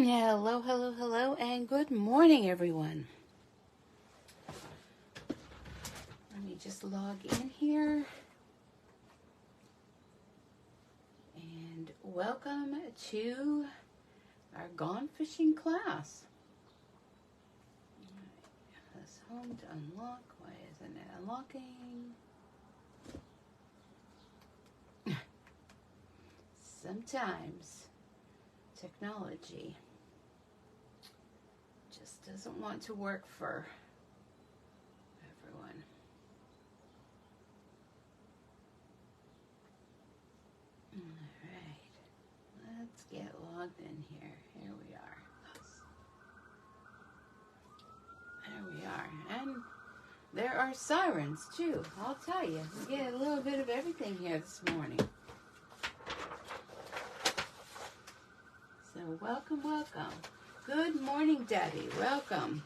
Hello, hello, hello, and good morning, everyone. Let me just log in here. And welcome to our Gone Fishing class. Press home to unlock. Why isn't it unlocking? Sometimes technology just doesn't want to work for everyone. All right, let's get logged in here. Here we are. There we are. And there are sirens too, I'll tell you. We get a little bit of everything here this morning. So welcome, welcome. Good morning, Debbie. Welcome.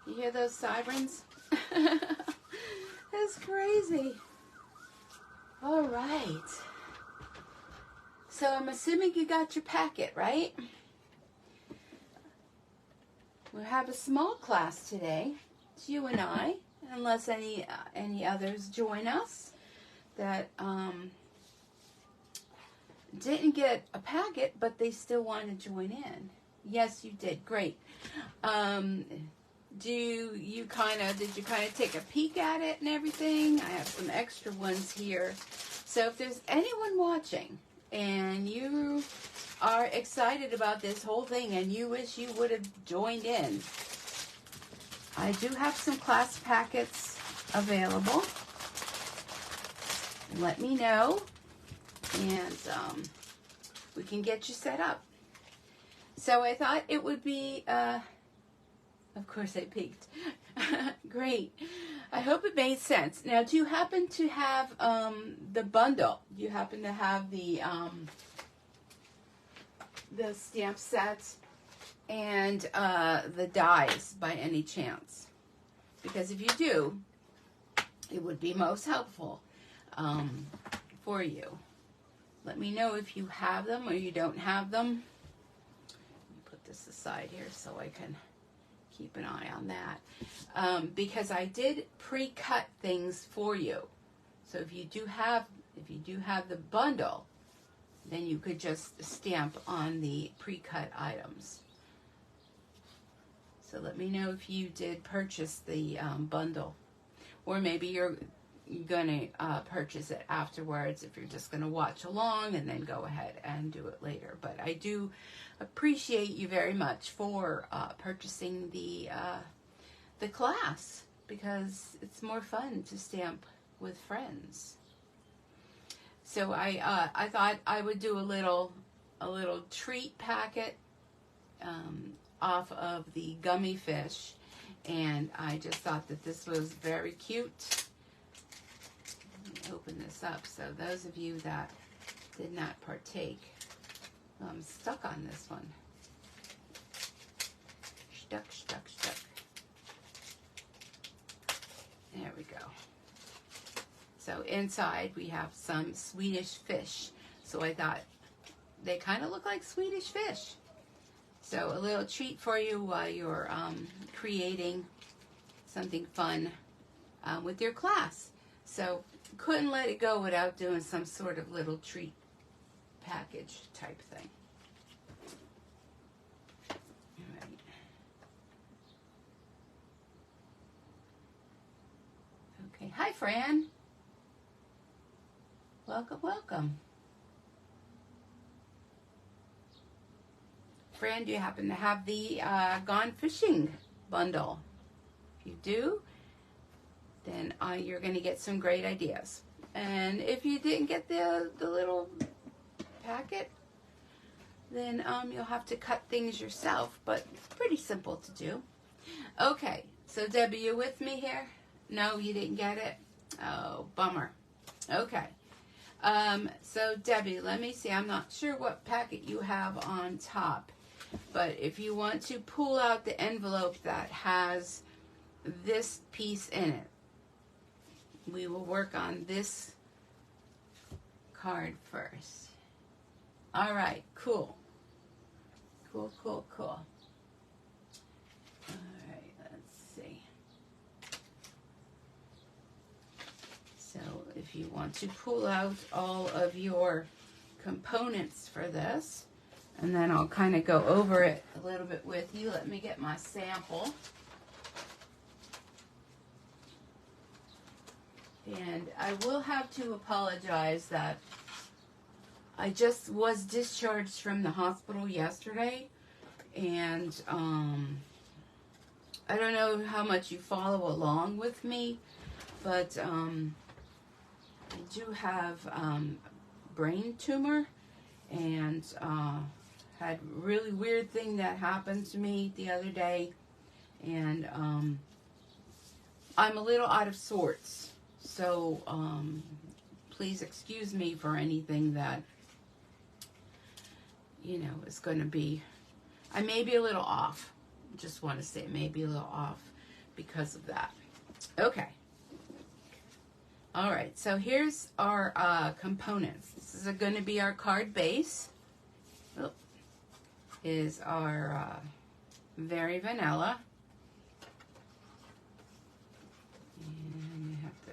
You hear those sirens? That's crazy. All right. So I'm assuming you got your packet, right? We'll have a small class today. It's you and I, unless any others join us that didn't get a packet, but they still want to join in. Yes, you did. Great. Did you kind of take a peek at it and everything? I have some extra ones here. So if there's anyone watching and you are excited about this whole thing and you wish you would have joined in, I do have some class packets available. Let me know and we can get you set up. So I thought it would be, of course I peeked. Great. I hope it made sense. Now, do you happen to have the bundle? Do you happen to have the stamp sets and the dies by any chance? Because if you do, it would be most helpful for you. Let me know if you have them or you don't have them. This aside here so I can keep an eye on that, because I did pre-cut things for you. So if you do have the bundle, then you could just stamp on the pre-cut items. So let me know if you did purchase the bundle, or maybe you're gonna purchase it afterwards if you're just gonna watch along and then go ahead and do it later. But I do appreciate you very much for purchasing the class, because it's more fun to stamp with friends. So I thought I would do a little treat packet off of the gummy fish, and I just thought that this was very cute. Let me open this up so those of you that did not partake. I'm stuck on this one. Stuck. There we go. So inside we have some Swedish fish. So I thought they kind of look like Swedish fish. So a little treat for you while you're creating something fun with your class. So couldn't let it go without doing some sort of little treat package type thing. All right. Okay, hi Fran. Welcome. Fran, do you happen to have the Gone Fishing bundle? If you do, then you're going to get some great ideas. And if you didn't get the little packet, then you'll have to cut things yourself, but it's pretty simple to do. Okay, so Debbie, you with me here? No, you didn't get it? Oh, bummer. Okay. So Debbie, let me see. I'm not sure what packet you have on top, but if you want to pull out the envelope that has this piece in it, we will work on this card first. All right, cool. Cool, cool, cool. All right, let's see. So if you want to pull out all of your components for this, and then I'll kind of go over it a little bit with you. Let me get my sample. And I will have to apologize that I just was discharged from the hospital yesterday, and I don't know how much you follow along with me, but I do have brain tumor, and had a really weird thing that happened to me the other day, and I'm a little out of sorts, so please excuse me for anything that, you know, is going to be, I may be a little off, just want to say maybe a little off because of that. Okay. All right, so here's our components. This is going to be our card base. Oh, is our Very Vanilla. And you have to,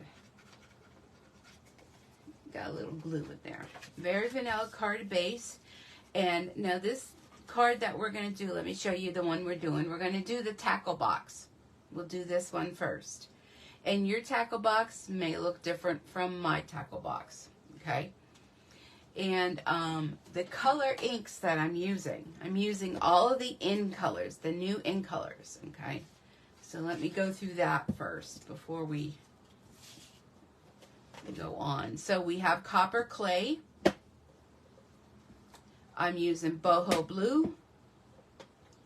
got a little glue in there. Very Vanilla card base. And now this card that we're going to do, let me show you the one we're doing. We're going to do the tackle box. We'll do this one first. And your tackle box may look different from my tackle box, okay? And the color inks that I'm using all of the in colors, the new in colors, okay? So let me go through that first before we go on. So we have Copper Clay. I'm using Boho Blue,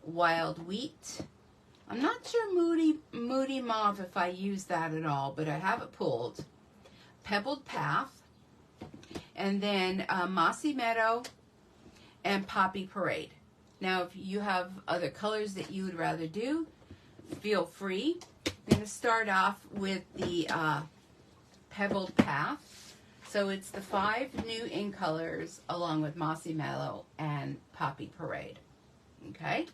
Wild Wheat. I'm not sure Moody Mauve if I use that at all, but I have it pulled. Pebbled Path, and then Mossy Meadow and Poppy Parade. Now, if you have other colors that you would rather do, feel free. I'm going to start off with the Pebbled Path. So it's the 5 new in colors along with Mossy Meadow and Poppy Parade. Okay?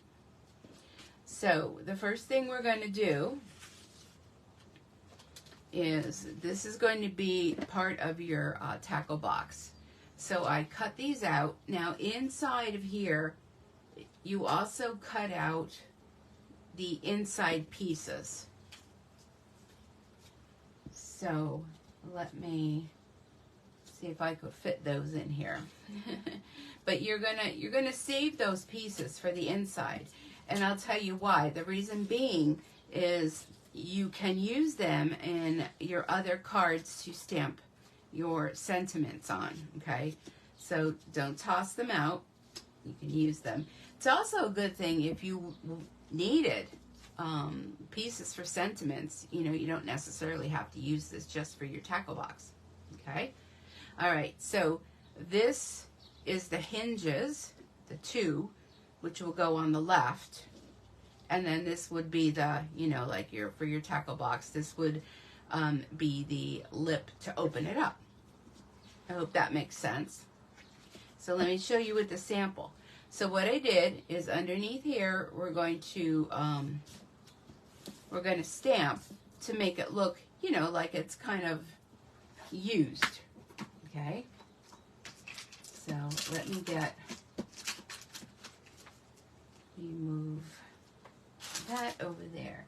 So the first thing we're going to do is, this is going to be part of your tackle box. So I cut these out. Now inside of here, you also cut out the inside pieces. So let me see if I could fit those in here. But you're gonna save those pieces for the inside. And I'll tell you why. The reason being is you can use them in your other cards to stamp your sentiments on, okay? So don't toss them out. You can use them. It's also a good thing if you needed pieces for sentiments. You know, you don't necessarily have to use this just for your tackle box, okay? All right, so this is the hinges, the 2, which will go on the left, and then this would be the, you know, like for your tackle box, this would be the lip to open it up. I hope that makes sense. So let me show you with the sample. So what I did is underneath here, we're going to stamp to make it look, you know, like it's kind of used, okay? So let me move that over there.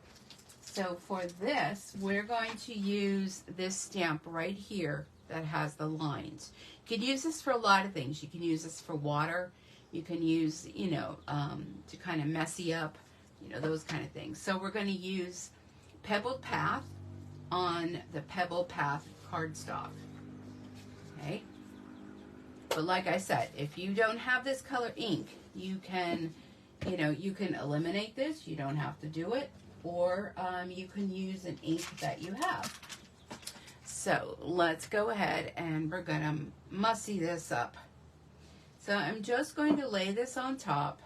So for this, we're going to use this stamp right here that has the lines. You can use this for a lot of things. You can use this for water. You can use, you know, to kind of messy up, you know, those kind of things. So we're going to use Pebbled Path on the Pebbled Path cardstock, okay? But like I said, if you don't have this color ink, you can, you know, you can eliminate this. You don't have to do it. Or you can use an ink that you have. So let's go ahead and we're going to mussy this up. So I'm just going to lay this on top.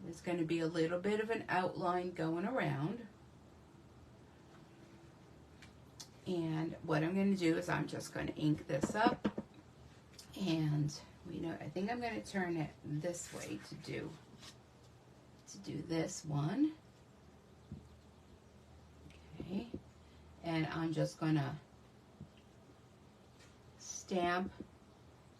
There's going to be a little bit of an outline going around. And what I'm going to do is I'm just going to ink this up. And You know, I think I'm going to turn it this way to do this one. Okay, and I'm just going to stamp.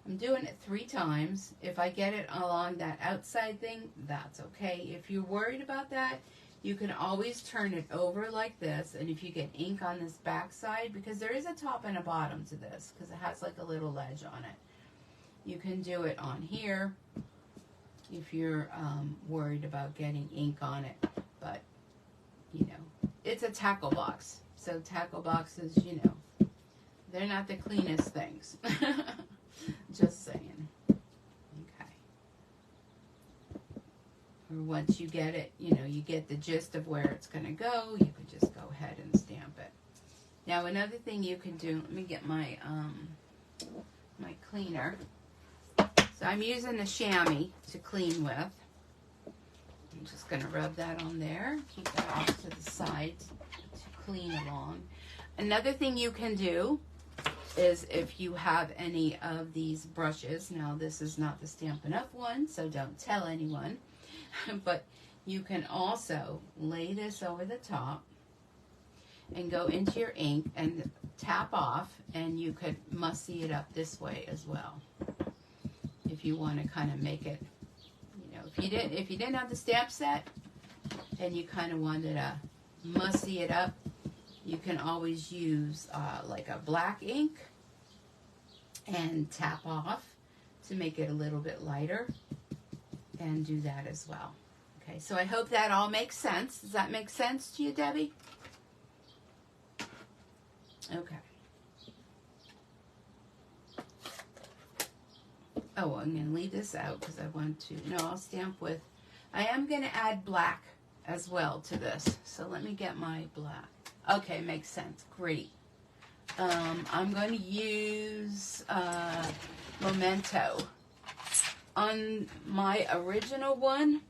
I'm doing it 3 times. If I get it along that outside thing, that's okay. If you're worried about that, you can always turn it over like this, and if you get ink on this back side, because there is a top and a bottom to this, because it has like a little ledge on it. You can do it on here if you're worried about getting ink on it, but you know, it's a tackle box. So tackle boxes, you know, they're not the cleanest things. Just saying. Okay. Or once you get it, you know, you get the gist of where it's going to go, you can just go ahead and stamp it. Now another thing you can do, let me get my my cleaner. So I'm using the chamois to clean with. I'm just going to rub that on there. Keep that off to the side to clean along. Another thing you can do is if you have any of these brushes, now this is not the Stampin' Up! One, so don't tell anyone, but you can also lay this over the top and go into your ink and tap off, and you could mussy it up this way as well. If you want to kind of make it, you know, if you didn't have the stamp set and you kind of wanted to mussy it up, you can always use like a black ink and tap off to make it a little bit lighter, and do that as well. Okay, so I hope that all makes sense. Does that make sense to you, Debbie? Okay. Oh, I'm going to leave this out because I want to, no, I'll stamp with, I am going to add black as well to this. So let me get my black. Okay, makes sense. Great. I'm going to use Memento. On my original one,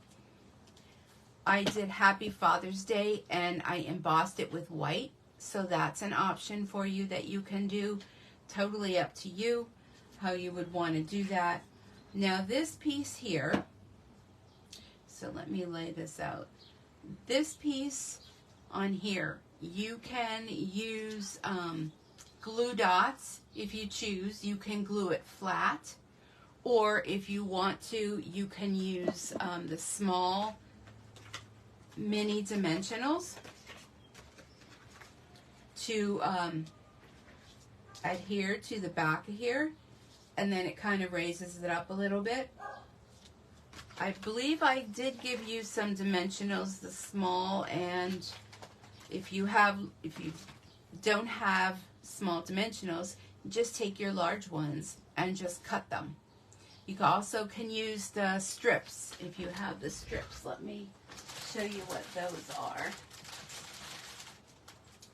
I did Happy Father's Day and I embossed it with white. So that's an option for you that you can do. Totally up to you how you would want to do that. Now this piece here, so let me lay this out. This piece on here, you can use glue dots if you choose. You can glue it flat, or if you want to, you can use the small mini dimensionals to adhere to the back of here, and then it kind of raises it up a little bit. I believe I did give you some dimensionals, the small, and if you don't have small dimensionals, just take your large ones and just cut them. You also can use the strips if you have the strips. Let me show you what those are.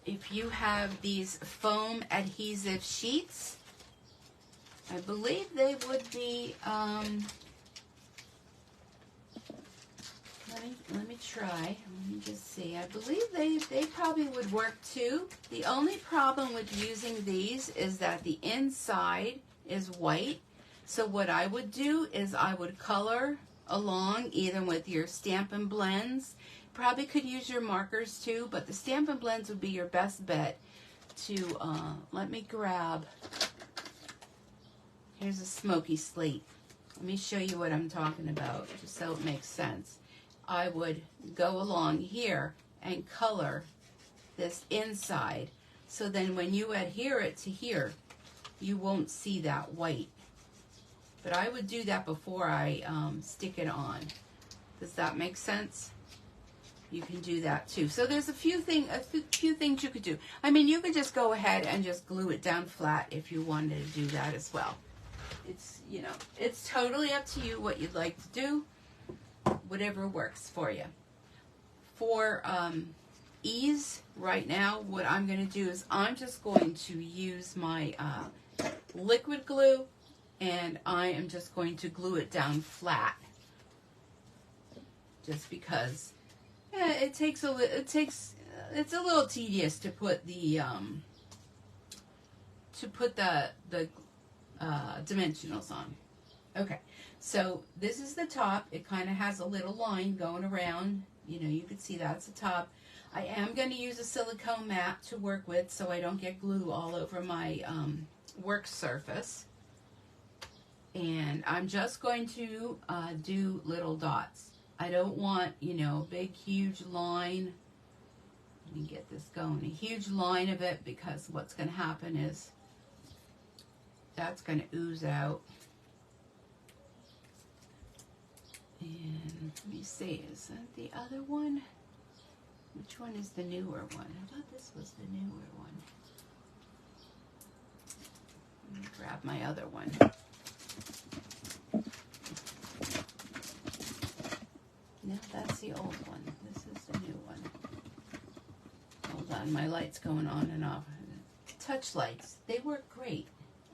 If you have these foam adhesive sheets, I believe they would be, let me try. Let me just see. I believe they probably would work too. The only problem with using these is that the inside is white. So what I would do is I would color along either with your Stampin' Blends. Probably could use your markers too, but the Stampin' Blends would be your best bet to, let me grab, here's a smoky slate. Let me show you what I'm talking about, just so it makes sense. I would go along here and color this inside, so then when you adhere it to here, you won't see that white. But I would do that before I stick it on. Does that make sense? You can do that too. So there's a few things you could do. I mean, you could just go ahead and just glue it down flat if you wanted to do that as well. It's, you know, it's totally up to you what you'd like to do. Whatever works for you. For ease, right now, what I'm going to do is I'm just going to use my liquid glue, and I am just going to glue it down flat. Just because it's a little tedious to put the dimensionals on. Okay, so this is the top. It kind of has a little line going around. You know, you can see that's the top. I am going to use a silicone mat to work with so I don't get glue all over my work surface. And I'm just going to do little dots. I don't want, you know, a big, huge line. Let me get this going. A huge line of it, because what's going to happen is that's going to ooze out. And let me see, is that the other one? Which one is the newer one? I thought this was the newer one. Let me grab my other one. No, that's the old one. This is the new one. Hold on, my light's going on and off. Touch lights, they work great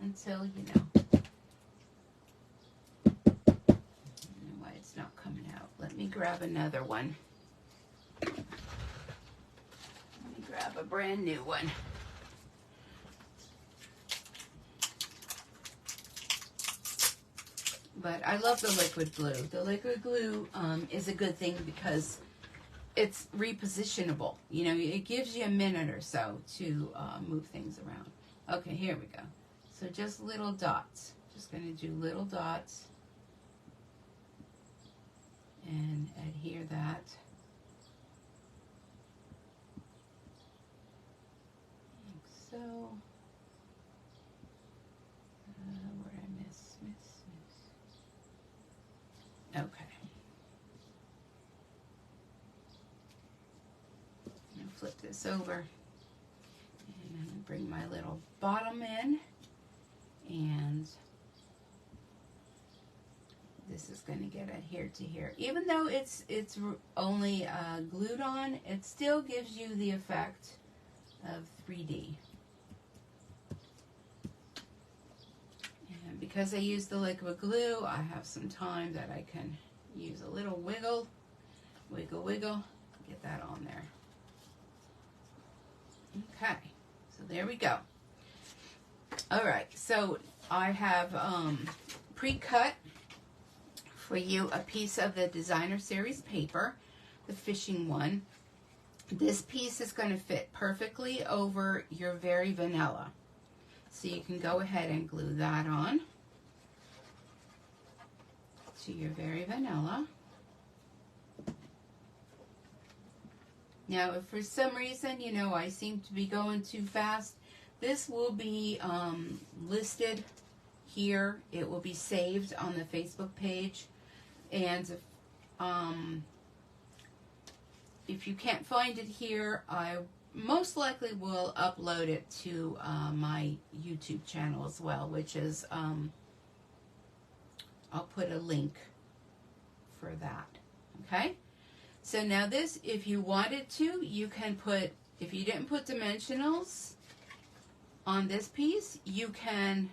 until, you know. I don't know why it's not coming out. Let me grab another one. Let me grab a brand new one. But I love the liquid glue. The liquid glue is a good thing because it's repositionable. You know, it gives you a minute or so to move things around. Okay, here we go. So just little dots. Just going to do little dots and adhere that. Like so. Where did I miss? Okay. I'm going to flip this over and I'm going to bring my little bottom in, and this is going to get adhered to here. Even though it's only glued on, it still gives you the effect of 3D. And because I use the liquid glue, I have some time that I can use a little wiggle, get that on there. Okay, so there we go. All right, so I have pre-cut for you a piece of the Designer Series paper, the fishing one. This piece is going to fit perfectly over your Very Vanilla. So you can go ahead and glue that on to your Very Vanilla. Now, if for some reason, you know, I seem to be going too fast, this will be listed here. It will be saved on the Facebook page. And if you can't find it here, I most likely will upload it to my YouTube channel as well, which is, I'll put a link for that. Okay? So now this, if you wanted to, you can put, if you didn't put dimensionals on this piece, you can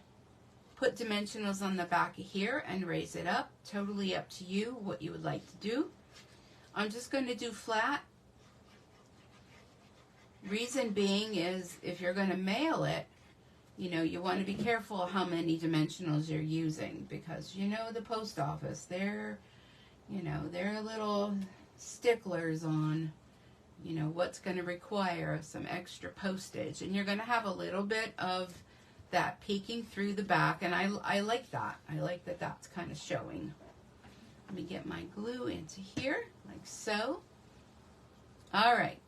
put dimensionals on the back of here and raise it up. Totally up to you what you would like to do. I'm just going to do flat. Reason being is if you're going to mail it, you know, you want to be careful how many dimensionals you're using, because you know the post office, they're, you know, they're little sticklers on, you know, what's going to require some extra postage, and you're going to have a little bit of that peeking through the back, and I like that. I like that that's kind of showing. Let me get my glue into here, like so. All right.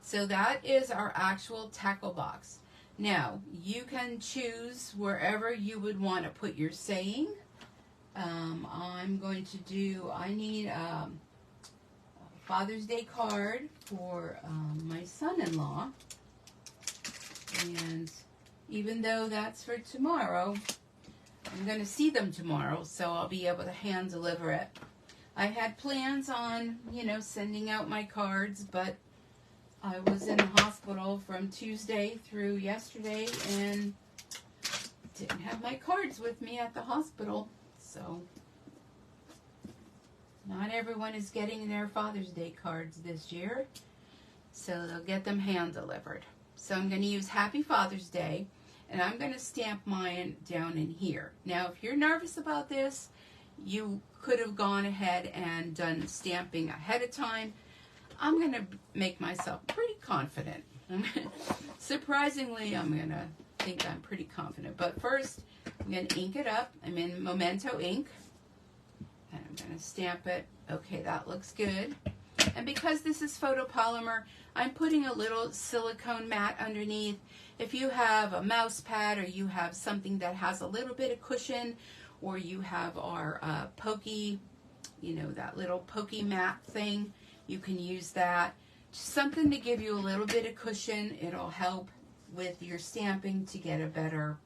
So that is our actual tackle box. Now, you can choose wherever you would want to put your saying. I'm going to do, I need a Father's Day card for my son-in-law. And even though that's for tomorrow, I'm going to see them tomorrow, so I'll be able to hand deliver it. I had plans on, you know, sending out my cards, but I was in the hospital from Tuesday through yesterday and didn't have my cards with me at the hospital. So not everyone is getting their Father's Day cards this year. So they'll get them hand delivered. So I'm going to use Happy Father's Day. And I'm going to stamp mine down in here. Now, if you're nervous about this, you could have gone ahead and done stamping ahead of time. I'm going to make myself pretty confident. Surprisingly, I'm going to think I'm pretty confident. But first, I'm going to ink it up. I'm in Memento ink. And I'm going to stamp it. Okay, that looks good. And because this is photopolymer, I'm putting a little silicone mat underneath. If you have a mouse pad or you have something that has a little bit of cushion, or you have our pokey, you know, that little pokey mat thing, you can use that. Just something to give you a little bit of cushion. It'll help with your stamping to get a better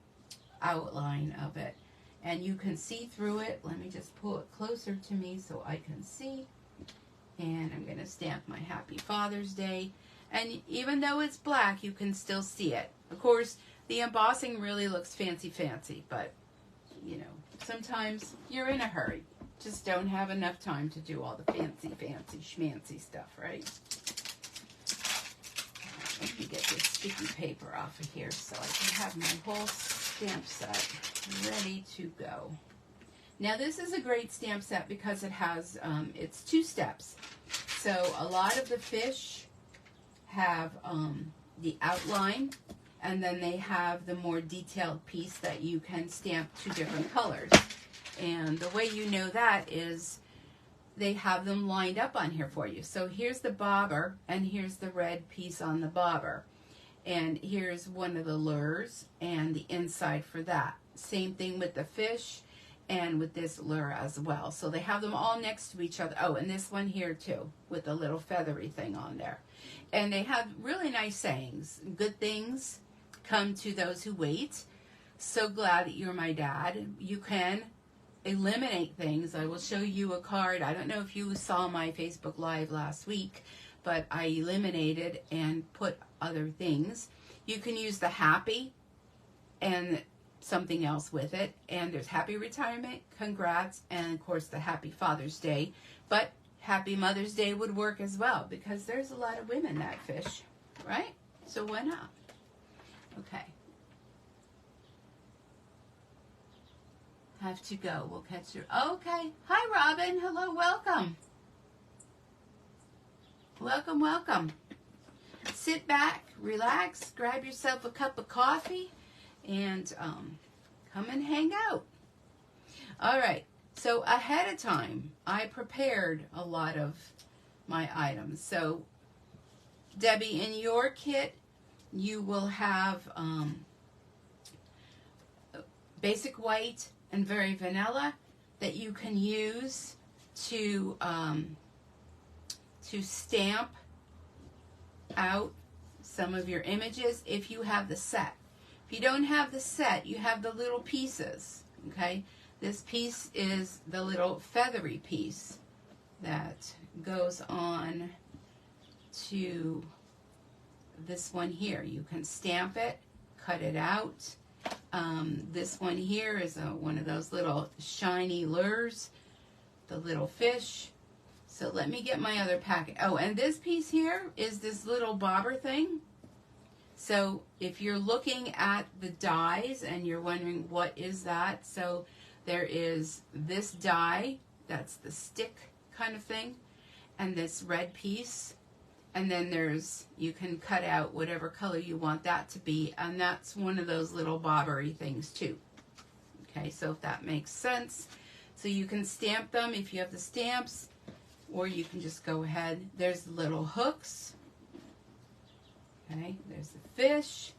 outline of it. And you can see through it. Let me just pull it closer to me so I can see. And I'm going to stamp my Happy Father's Day. And even though it's black, you can still see it. Of course, the embossing really looks fancy, but, you know, sometimes you're in a hurry. Just don't have enough time to do all the fancy schmancy stuff, right? Let me get this sticky paper off of here so I can have my whole stamp set ready to go. Now this is a great stamp set because it has, it's 2 steps. So a lot of the fish have the outline, and then they have the more detailed piece that you can stamp 2 different colors. And the way you know that is they have them lined up on here for you. So here's the bobber, and here's the red piece on the bobber. And here's one of the lures and the inside for that. Same thing with the fish and with this lure as well. So they have them all next to each other. Oh, and this one here too, with the little feathery thing on there. And they have really nice sayings. Good things come to those who wait. So glad that you're my dad. You can eliminate things. I will show you a card. I don't know if you saw my Facebook Live last week, but I eliminated and put other things. You can use the happy and something else with it. And there's happy retirement, congrats, and of course the Happy Father's Day. But Happy Mother's Day would work as well because there's a lot of women that fish, right? So why not? Okay. Have to go. We'll catch you. Okay. Hi, Robin. Hello. Welcome. Welcome, welcome. Sit back, relax, grab yourself a cup of coffee, and come and hang out. All right. So ahead of time, I prepared a lot of my items. So, Debbie, in your kit, you will have basic white and very vanilla that you can use to stamp out some of your images if you have the set. If you don't have the set, you have the little pieces, okay? This piece is the little feathery piece that goes on to this one here. You can stamp it, cut it out. This one here is one of those little shiny lures, the little fish. So let me get my other packet. Oh, and this piece here is this little bobber thing. So if you're looking at the dies and you're wondering what is that, so there is this die, that's the stick kind of thing, and this red piece. And then there's, you can cut out whatever color you want that to be, and that's one of those little bobbery things too. Okay, so if that makes sense. So you can stamp them if you have the stamps, or you can just go ahead. There's the little hooks. Okay, there's the fish.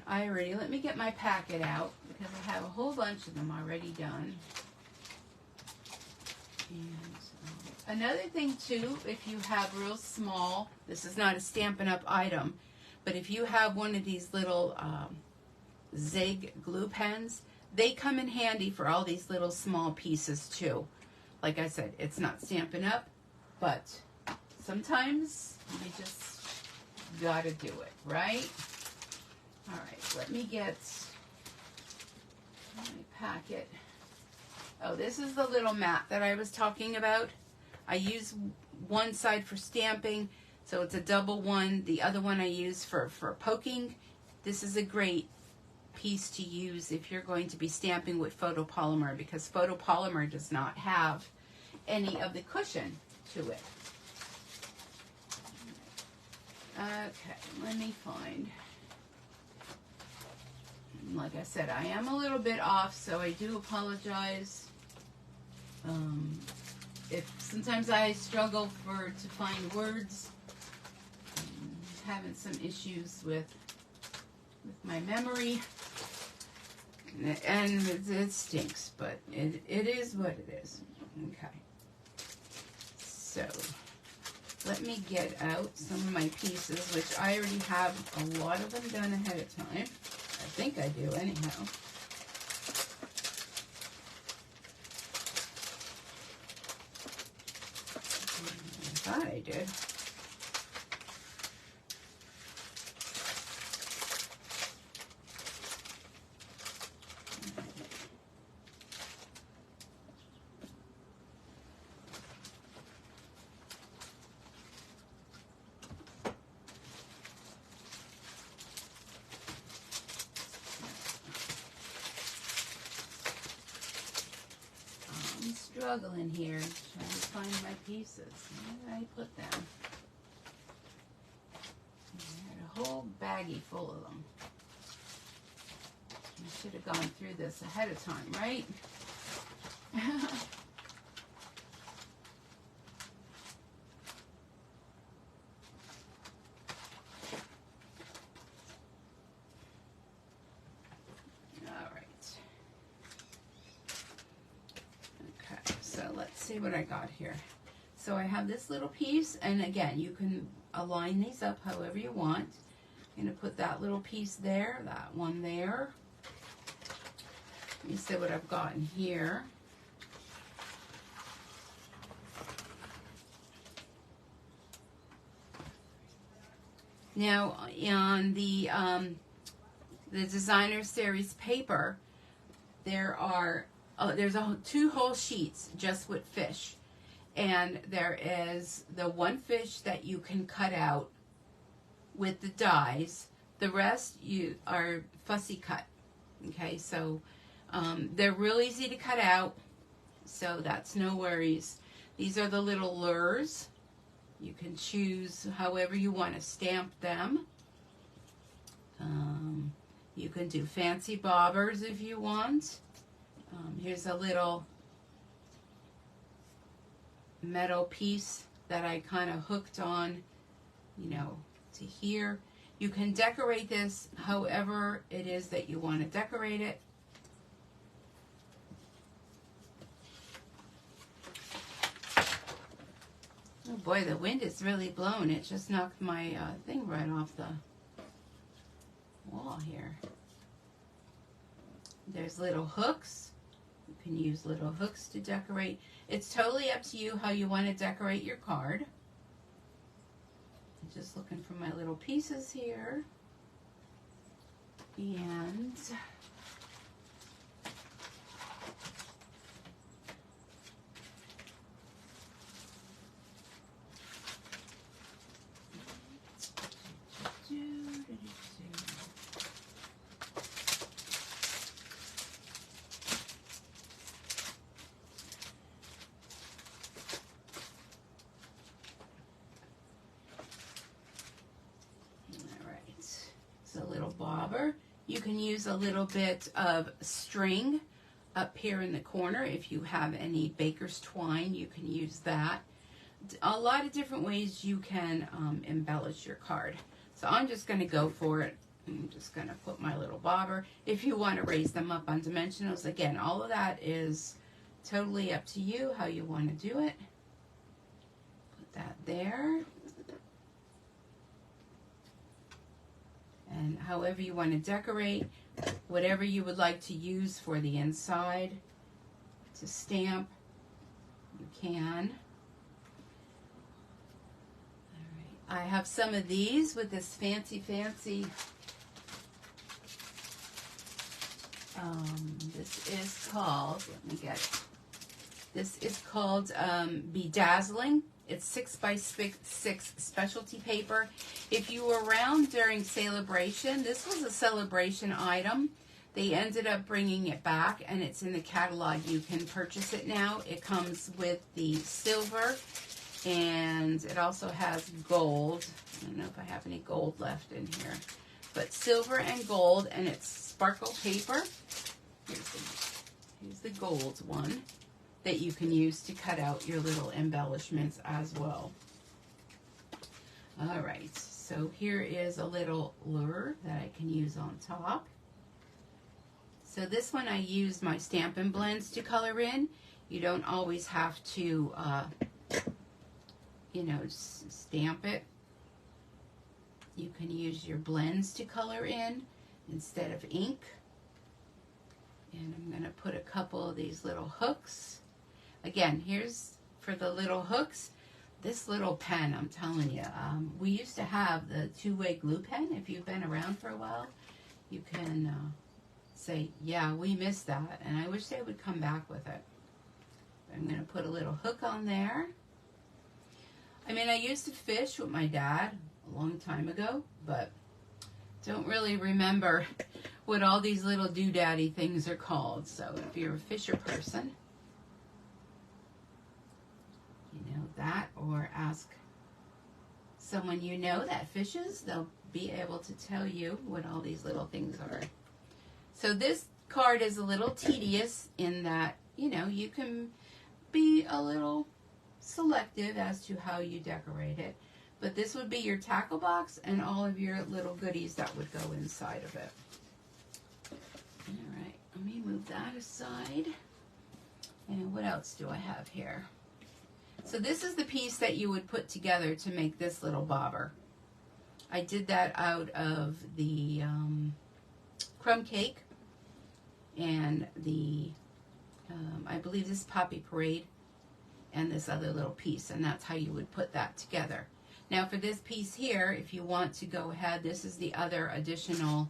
Let me get my packet out because I have a whole bunch of them already done. And another thing too, if you have real small, this is not a Stampin' Up! Item, but if you have one of these little Zig glue pens, they come in handy for all these little small pieces too. Like I said, it's not Stampin' Up!, but sometimes you just gotta do it, right? All right, let me get my packet. Oh, this is the little mat that I was talking about. I use one side for stamping, so it's a double one. The other one I use for poking. This is a great piece to use if you're going to be stamping with photopolymer, because photopolymer does not have any of the cushion to it. Okay, let me find. Like I said, I am a little bit off, so I do apologize. If sometimes I struggle to find words, having some issues with my memory, and it stinks, but it is what it is. Okay, so let me get out some of my pieces, which I already have a lot of them done ahead of time. I think I do anyhow. I thought I did. Struggling here, trying to find my pieces. Where did I put them? I had a whole baggie full of them. I should have gone through this ahead of time, right? See what I got here. So I have this little piece, and again, you can align these up however you want. I'm going to put that little piece there, that one there. Let me see what I've got in here. Now, on the designer series paper, there's two whole sheets just with fish, and there is the one fish that you can cut out with the dies. The rest you are fussy cut. Okay, so they're real easy to cut out, so that's no worries. These are the little lures. You can choose however you want to stamp them. You can do fancy bobbers if you want. Here's a little metal piece that I kind of hooked on, to here. You can decorate this however it is that you want to decorate it. Oh boy, the wind is really blowing. It just knocked my thing right off the wall here. There's little hooks. You can use little hooks to decorate. It's totally up to you how you want to decorate your card. I'm just looking for my little pieces here. And bobber. You can use a little bit of string up here in the corner. If you have any baker's twine, you can use that. A lot of different ways you can embellish your card. So I'm just going to go for it. I'm just going to put my little bobber. If you want to raise them up on dimensionals, again, all of that is totally up to you how you want to do it. Put that there. And however you want to decorate, whatever you would like to use for the inside to stamp, you can. All right. I have some of these with this fancy, this is called, let me get it. This is called Bedazzling. It's 6x6 specialty paper. If you were around during Celebration, this was a Celebration item. They ended up bringing it back, and it's in the catalog. You can purchase it now. It comes with the silver, and it also has gold. I don't know if I have any gold left in here, but silver and gold, and it's sparkle paper. Here's the gold one that you can use to cut out your little embellishments as well. All right, so here is a little lure that I can use on top. So this one I used my Stampin' blends to color in. You don't always have to, you know, stamp it. You can use your blends to color in instead of ink. And I'm going to put a couple of these little hooks. Again, here's for the little hooks. This little pen, I'm telling you, we used to have the two-way glue pen. If you've been around for a while, you can say, yeah, we missed that, and I wish they would come back with it. I'm going to put a little hook on there. I mean, I used to fish with my dad a long time ago, but don't really remember what all these little doodaddy things are called. So if you're a fisher person, you know that, or ask someone you know that fishes, they'll be able to tell you what all these little things are. So this card is a little tedious in that, you know, you can be a little selective as to how you decorate it. But this would be your tackle box and all of your little goodies that would go inside of it. All right, let me move that aside. And what else do I have here? So this is the piece that you would put together to make this little bobber. I did that out of the crumb cake and the, I believe this is Poppy Parade, and this other little piece, and that's how you would put that together. Now for this piece here, if you want to go ahead, this is the other additional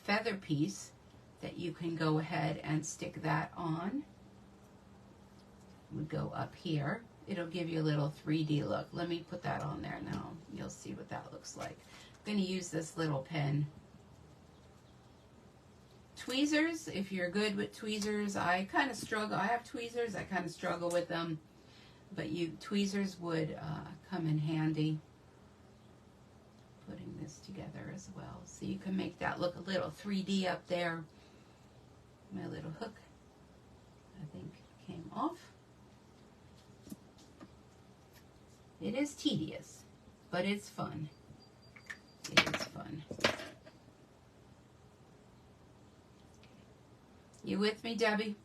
feather piece that you can go ahead and stick that on. Would go up here. It'll give you a little 3D look. Let me put that on there now. You'll see what that looks like. I'm going to use this little pen. Tweezers, if you're good with tweezers, I kind of struggle. I have tweezers. I kind of struggle with them. But tweezers would come in handy. Putting this together as well. So you can make that look a little 3D up there. My little hook, I think, came off. It is tedious, but it's fun. It is fun. You with me, Debbie?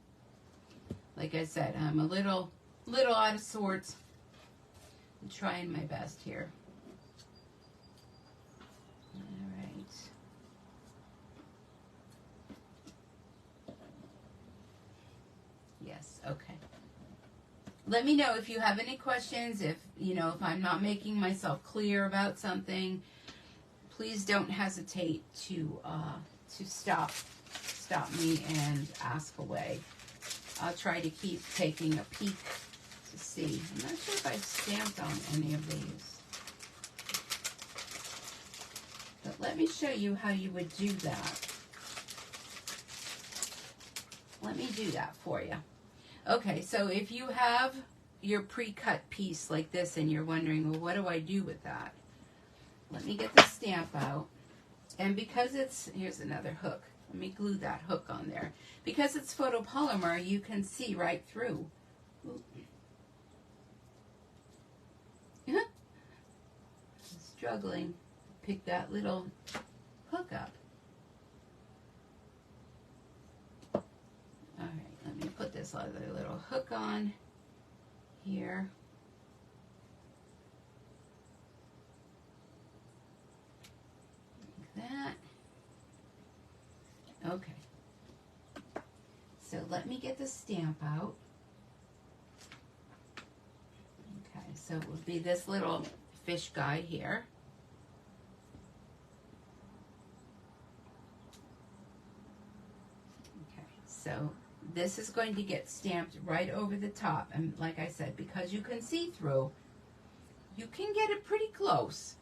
Like I said, I'm a little out of sorts. I'm trying my best here. All right. Yes, okay. Let me know if you have any questions, if I'm not making myself clear about something. Please don't hesitate to stop me and ask away. I'll try to keep taking a peek to see. I'm not sure if I've stamped on any of these. But let me show you how you would do that. Let me do that for you. Okay, so if you have your pre-cut piece like this and you're wondering, well, what do I do with that? Let me get the stamp out. And because here's another hook. Let me glue that hook on there. Because it's photopolymer, you can see right through. I'm struggling to pick that little hook up. All right, let me put this other little hook on here. Like that. Okay, so let me get the stamp out. Okay, so it would be this little fish guy here. Okay, so this is going to get stamped right over the top, and like I said, because you can see through, you can get it pretty close.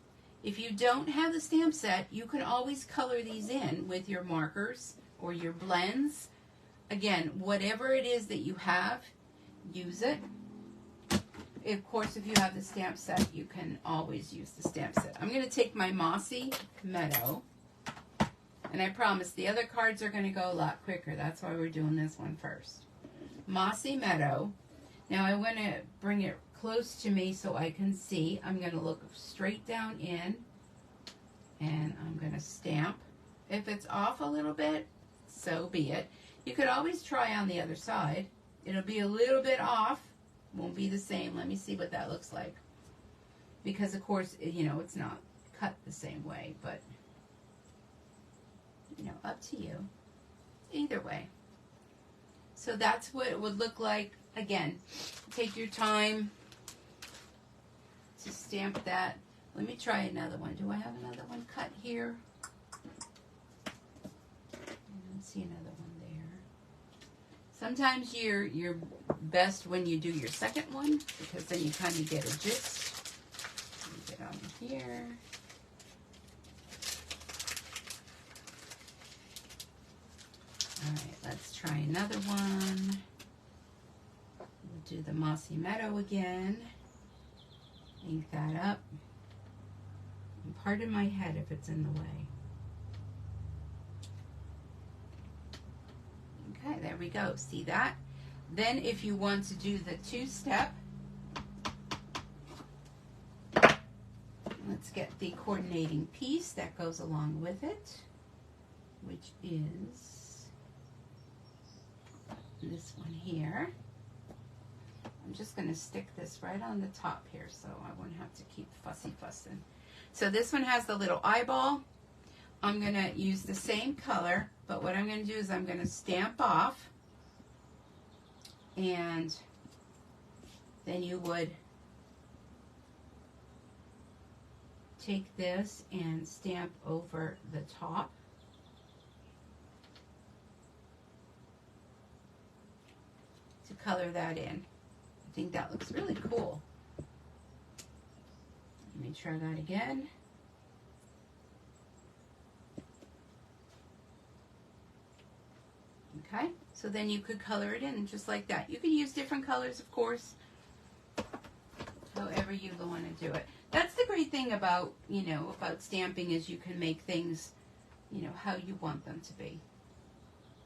If you don't have the stamp set, you can always color these in with your markers or your blends. Again, whatever it is that you have, use it. Of course, if you have the stamp set, you can always use the stamp set. I'm going to take my Mossy Meadow, and I promise the other cards are going to go a lot quicker. That's why we're doing this one first. Mossy Meadow. Now I want to bring it close to me so I can see. I'm going to look straight down in, and I'm going to stamp. If it's off a little bit, so be it. You could always try on the other side. It'll be a little bit off. Won't be the same. Let me see what that looks like. Because, of course, you know, it's not cut the same way, but, you know, up to you. Either way. So that's what it would look like. Again, take your time to stamp that. Let me try another one. Do I have another one cut here? I don't see another one there. Sometimes you're best when you do your second one, because then you kind of get a gist. Let me get on here. All right, let's try another one. We'll do the Mossy Meadow again. Ink that up. And pardon my head if it's in the way. Okay, there we go. See that? Then if you want to do the two-step, let's get the coordinating piece that goes along with it, which is this one here. I'm just going to stick this right on the top here so I won't have to keep fussing. So this one has the little eyeball. I'm going to use the same color, but what I'm going to do is I'm going to stamp off, and then you would take this and stamp over the top. To color that in. I think that looks really cool. Let me try that again. Okay, so then you could color it in just like that. You can use different colors, of course, however you want to do it. That's the great thing about, you know, about stamping, is you can make things, you know, how you want them to be.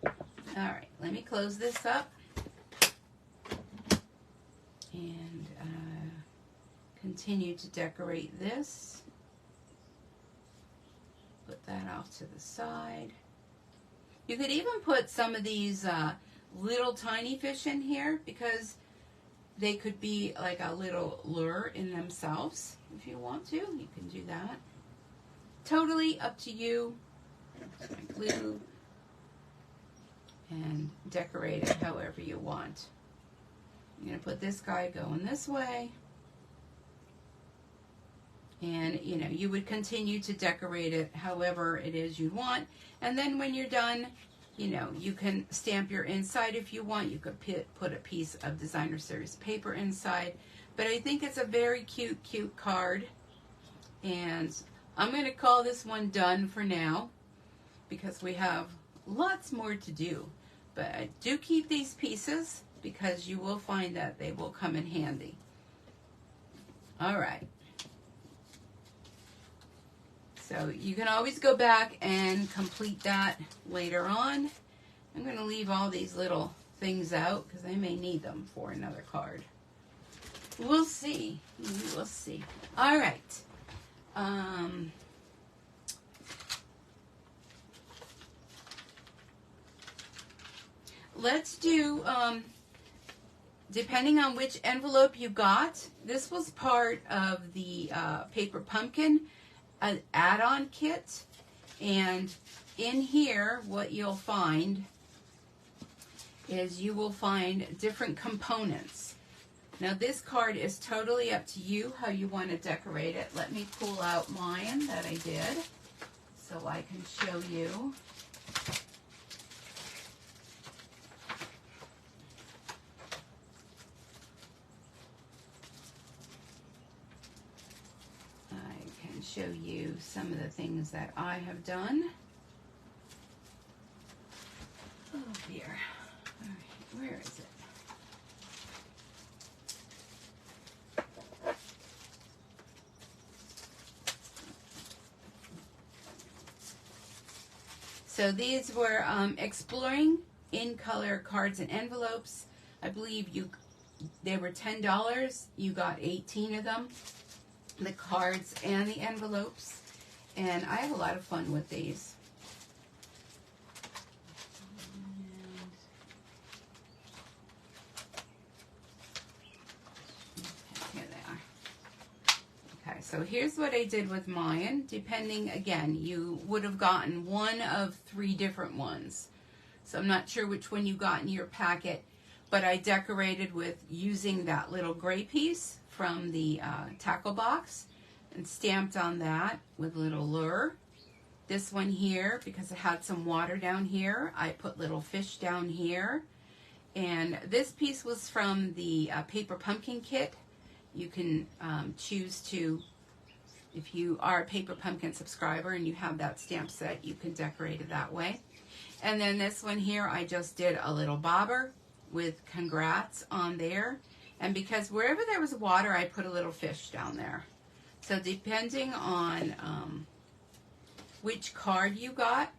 All right, let me close this up and continue to decorate this. Put that off to the side. You could even put some of these little tiny fish in here, because they could be like a little lure in themselves. If you want to, you can do that. Totally up to you. Just my glue and decorate it however you want. I'm going to put this guy going this way. And, you know, you would continue to decorate it however it is you want. And then when you're done, you know, you can stamp your inside if you want. You could put a piece of designer series paper inside. But I think it's a very cute, cute card. And I'm going to call this one done for now, because we have lots more to do. But I do keep these pieces, because you will find that they will come in handy. All right. So you can always go back and complete that later on. I'm going to leave all these little things out because I may need them for another card. We'll see. We'll see. All right. Let's do, depending on which envelope you got, this was part of the Paper Pumpkin an add-on kit, and in here what you'll find is you will find different components. Now this card is totally up to you how you want to decorate it. Let me pull out mine that I did so I can show you. Show you some of the things that I have done. So these were Exploring in Color Cards and Envelopes. I believe they were $10. You got 18 of them, the cards and the envelopes. And I have a lot of fun with these. Here they are. Okay, so here's what I did with mine. Depending, again, you would have gotten one of 3 different ones. So I'm not sure which one you got in your packet, but I decorated with using that little gray piece from the tackle box and stamped on that with a little lure. This one here, because it had some water down here, I put little fish down here. And this piece was from the paper pumpkin kit. You can choose to, if you are a Paper Pumpkin subscriber and you have that stamp set, you can decorate it that way. And then this one here, I just did a little bobber with congrats on there. And because wherever there was water, I put a little fish down there. So depending on which card you got,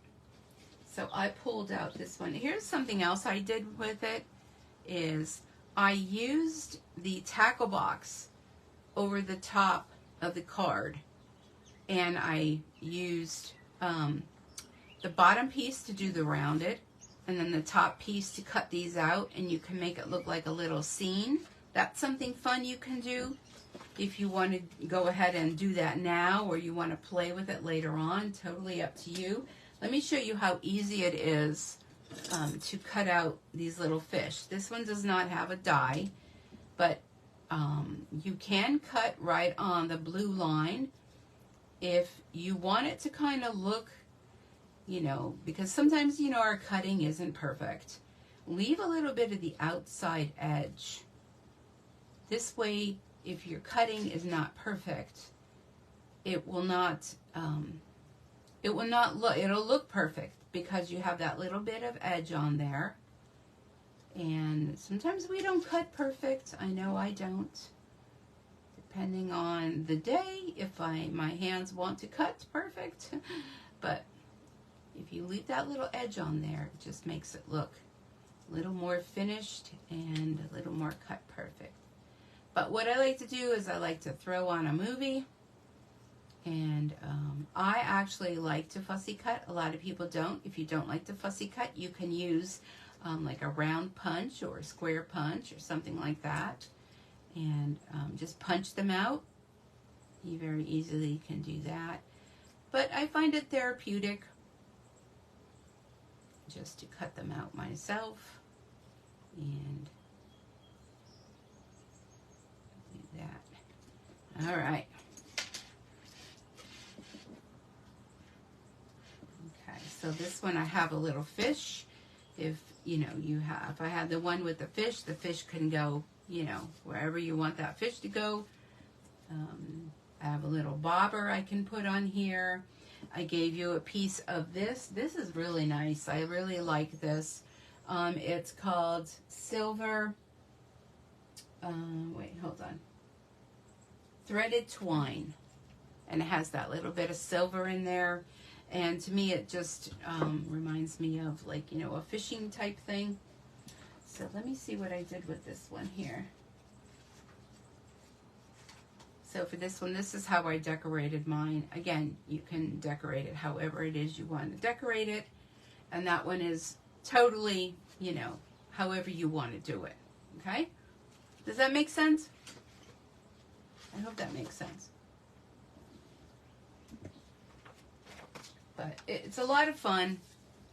so I pulled out this one. Here's something else I did with it, is I used the tackle box over the top of the card, and I used the bottom piece to do the rounded, and then the top piece to cut these out, and you can make it look like a little scene. That's something fun you can do if you want to go ahead and do that now, or you want to play with it later on. Totally up to you. Let me show you how easy it is to cut out these little fish. This one does not have a die, but you can cut right on the blue line if you want it to kind of look, you know, because sometimes, you know, our cutting isn't perfect. Leave a little bit of the outside edge. This way, if your cutting is not perfect, it will not look, it'll look perfect because you have that little bit of edge on there. And sometimes we don't cut perfect. I know I don't. Depending on the day, if my hands want to cut perfect. But if you leave that little edge on there, it just makes it look a little more finished and a little more cut perfect. But what I like to do is I like to throw on a movie. And I actually like to fussy cut. A lot of people don't. If you don't like to fussy cut, you can use like a round punch or a square punch or something like that. And just punch them out. You very easily can do that. But I find it therapeutic just to cut them out myself. And do that. All right. So this one I have a little fish. If you know if I had the one with the fish can go, you know, wherever you want that fish to go. I have a little bobber I can put on here. I gave you a piece of this. This is really nice. I really like this. It's called Silver, wait, hold on. Threaded Twine. And it has that little bit of silver in there. And to me, it just reminds me of, like, you know, a fishing type thing. So let me see what I did with this one here. So for this one, this is how I decorated mine. Again, you can decorate it however it is you want to decorate it. And that one is totally, you know, however you want to do it. Okay? Does that make sense? I hope that makes sense. But it's a lot of fun.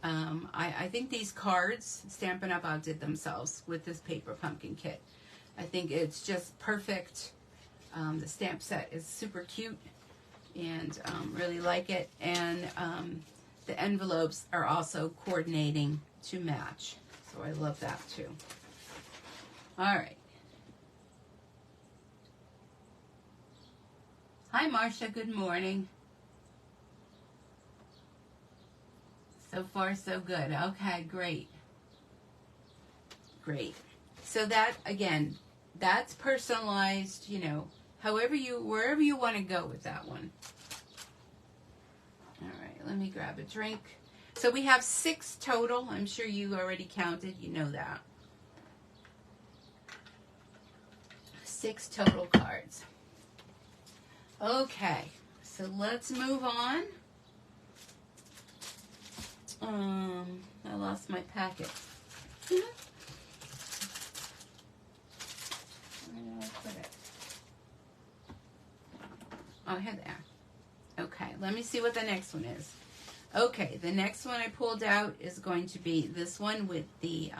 I think these cards, Stampin' Up! Outdid themselves with this paper pumpkin kit. I think it's just perfect. The stamp set is super cute and really like it. And the envelopes are also coordinating to match. So I love that too. All right. Hi, Marcia. Good morning. So far, so good. Okay, great. Great. So that, again, that's personalized, you know, wherever you want to go with that one. All right, let me grab a drink. So we have 6 total. I'm sure you already counted. You know that. 6 total cards. Okay, so let's move on. I lost my packet. Where did I put it? Oh, here they are. Okay, let me see what the next one is. Okay, the next one I pulled out is going to be this one with the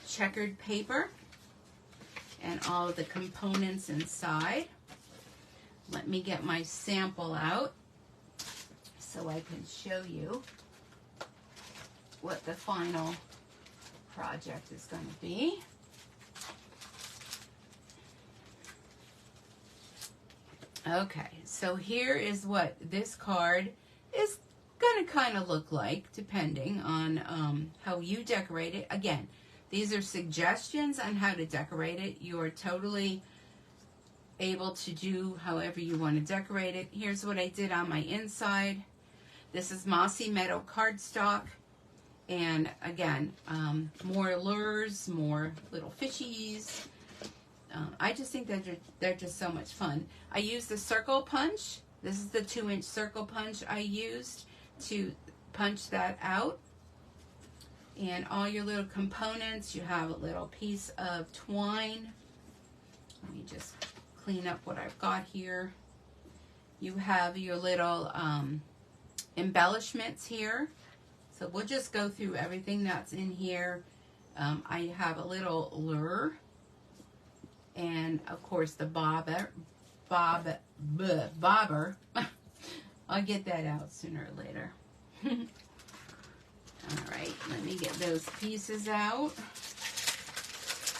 checkered paper and all of the components inside. Let me get my sample out so I can show you what the final project is going to be. Okay, so here is what this card is going to kind of look like, depending on how you decorate it. Again, these are suggestions on how to decorate it. You're totally able to do however you want to decorate it. Here's what I did on my inside. This is Mossy Meadow cardstock. And again, more lures, more little fishies. I just think that they're just so much fun. I used the circle punch. This is the 2-inch circle punch I used to punch that out. And all your little components, you have a little piece of twine. Let me just clean up what I've got here. You have your little embellishments here. So we'll just go through everything that's in here. I have a little lure. And of course the bobber. I'll get that out sooner or later. All right, let me get those pieces out.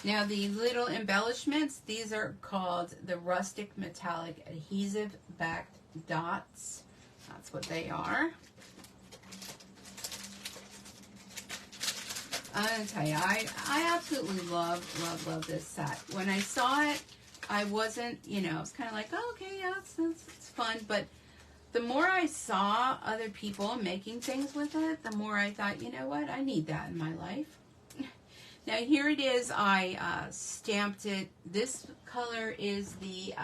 Now the little embellishments, these are called the rustic metallic adhesive backed dots. That's what they are. I'm going to tell you, I absolutely love this set. When I saw it, I wasn't, I was kind of like, oh, okay, yeah, it's fun. But the more I saw other people making things with it, the more I thought, you know what, I need that in my life. Now here it is, I stamped it. This color is the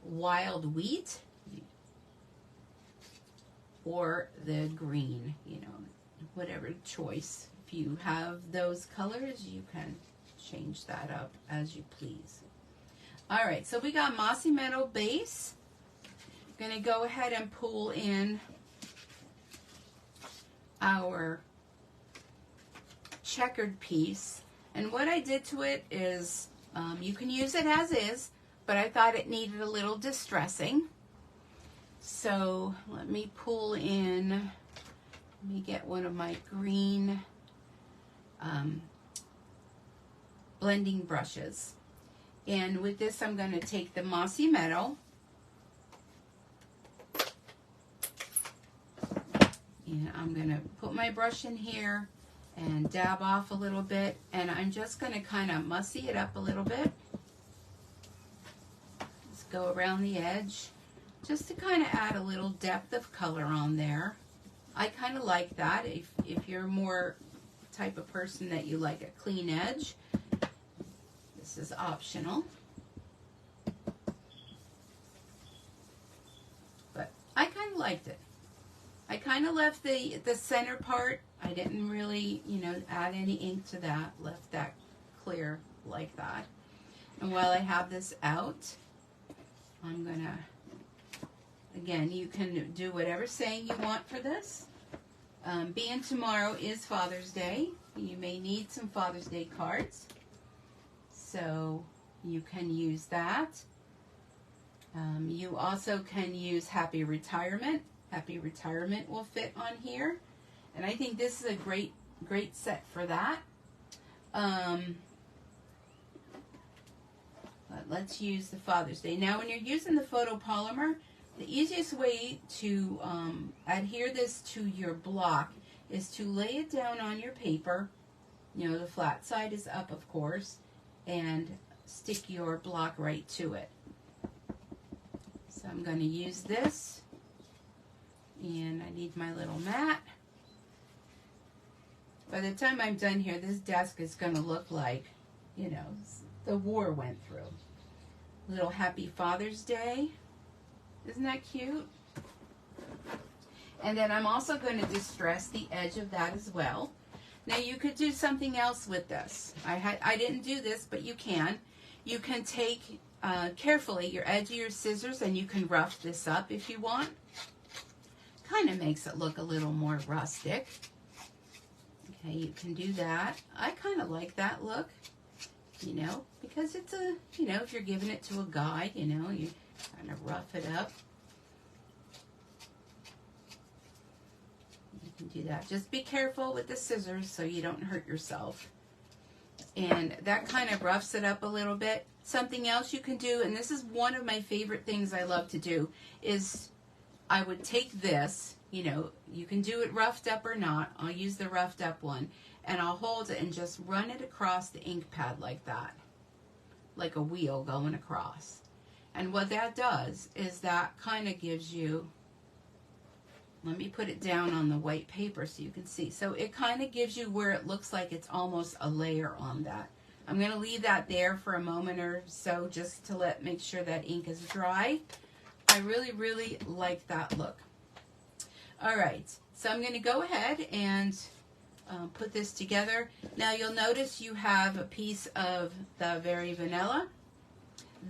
wild wheat or the green, whatever choice. If you have those colors, you can change that up as you please. All right, so we got Mossy Meadow base. I'm going to go ahead and pull in our checkered piece. And what I did to it is, you can use it as is, but I thought it needed a little distressing. So let me pull in, let me get one of my green blending brushes. And with this, I'm going to take the Mossy Meadow. And I'm going to put my brush in here and dab off a little bit. And I'm just going to kind of mussy it up a little bit. Just go around the edge, just to kind of add a little depth of color on there. I kind of like that. If you're more type of person that you like a clean edge, this is optional. But I kind of liked it. I kind of left the center part. I didn't really, add any ink to that. Left that clear like that. And while I have this out, I'm going to, again, you can do whatever saying you want for this. Being tomorrow is Father's Day, you may need some Father's Day cards. So you can use that. You also can use Happy Retirement. Happy Retirement will fit on here. And I think this is a great set for that. But let's use the Father's Day. Now when you're using the photopolymer, the easiest way to adhere this to your block is to lay it down on your paper. The flat side is up, of course, and stick your block right to it. So I'm going to use this, and I need my little mat. By the time I'm done here, this desk is going to look like, you know, the war went through. Little happy Father's Day. Isn't that cute? And then I'm also going to distress the edge of that as well. Now you could do something else with this. I didn't do this, but you can. You can take carefully your edge of your scissors and you can rough this up if you want. Kind of makes it look a little more rustic. Okay, you can do that. I kind of like that look, you know, because it's a, you know, if you're giving it to a guy, you know, you kind of rough it up. You can do that. Just be careful with the scissors so you don't hurt yourself. And that kind of roughs it up a little bit. Something else you can do, and this is one of my favorite things I love to do, is I would take this, you know, you can do it roughed up or not. I'll use the roughed up one, and I'll hold it and just run it across the ink pad like that, like a wheel going across. And what that does is that kind of gives you, let me put it down on the white paper so you can see. So it kind of gives you where it looks like it's almost a layer on that. I'm going to leave that there for a moment or so just to make sure that ink is dry. I really, really like that look. All right, so I'm going to go ahead and put this together. Now you'll notice you have a piece of the Very Vanilla.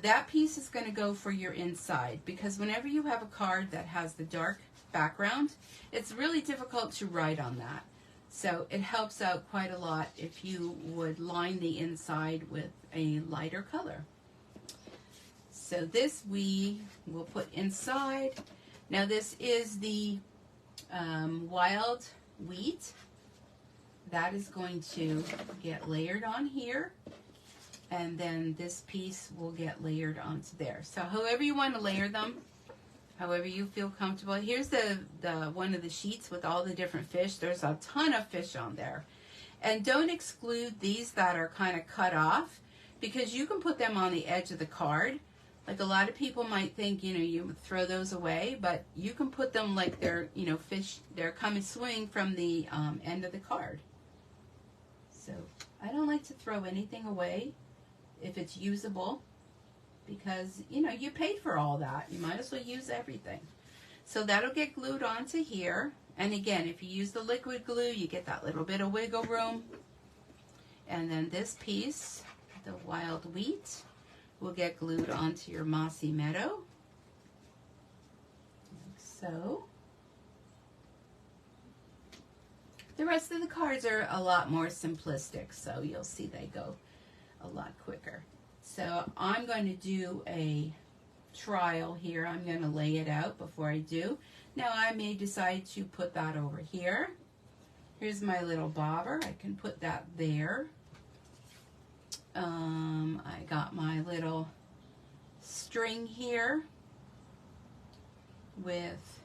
That piece is going to go for your inside, because whenever you have a card that has the dark background, it's really difficult to write on that. So it helps out quite a lot if you would line the inside with a lighter color. So this we will put inside. Now this is the wild wheat. That is going to get layered on here. And then this piece will get layered onto there. So however you want to layer them, however you feel comfortable. Here's the one of the sheets with all the different fish. There's a ton of fish on there. And don't exclude these that are kind of cut off, because you can put them on the edge of the card. Like a lot of people might think, you know, you would throw those away, but you can put them like they're, you know, fish, they're coming swimming from the end of the card. So I don't like to throw anything away if it's usable, because, you know, you paid for all that. You might as well use everything. So that'll get glued onto here. And again, if you use the liquid glue, you get that little bit of wiggle room. And then this piece, the wild wheat, will get glued onto your mossy meadow, like so. The rest of the cards are a lot more simplistic, so you'll see they go a lot quicker. So I'm going to do a trial here. I'm going to lay it out before I do. Now I may decide to put that over here. Here's my little bobber. I can put that there. I got my little string here with,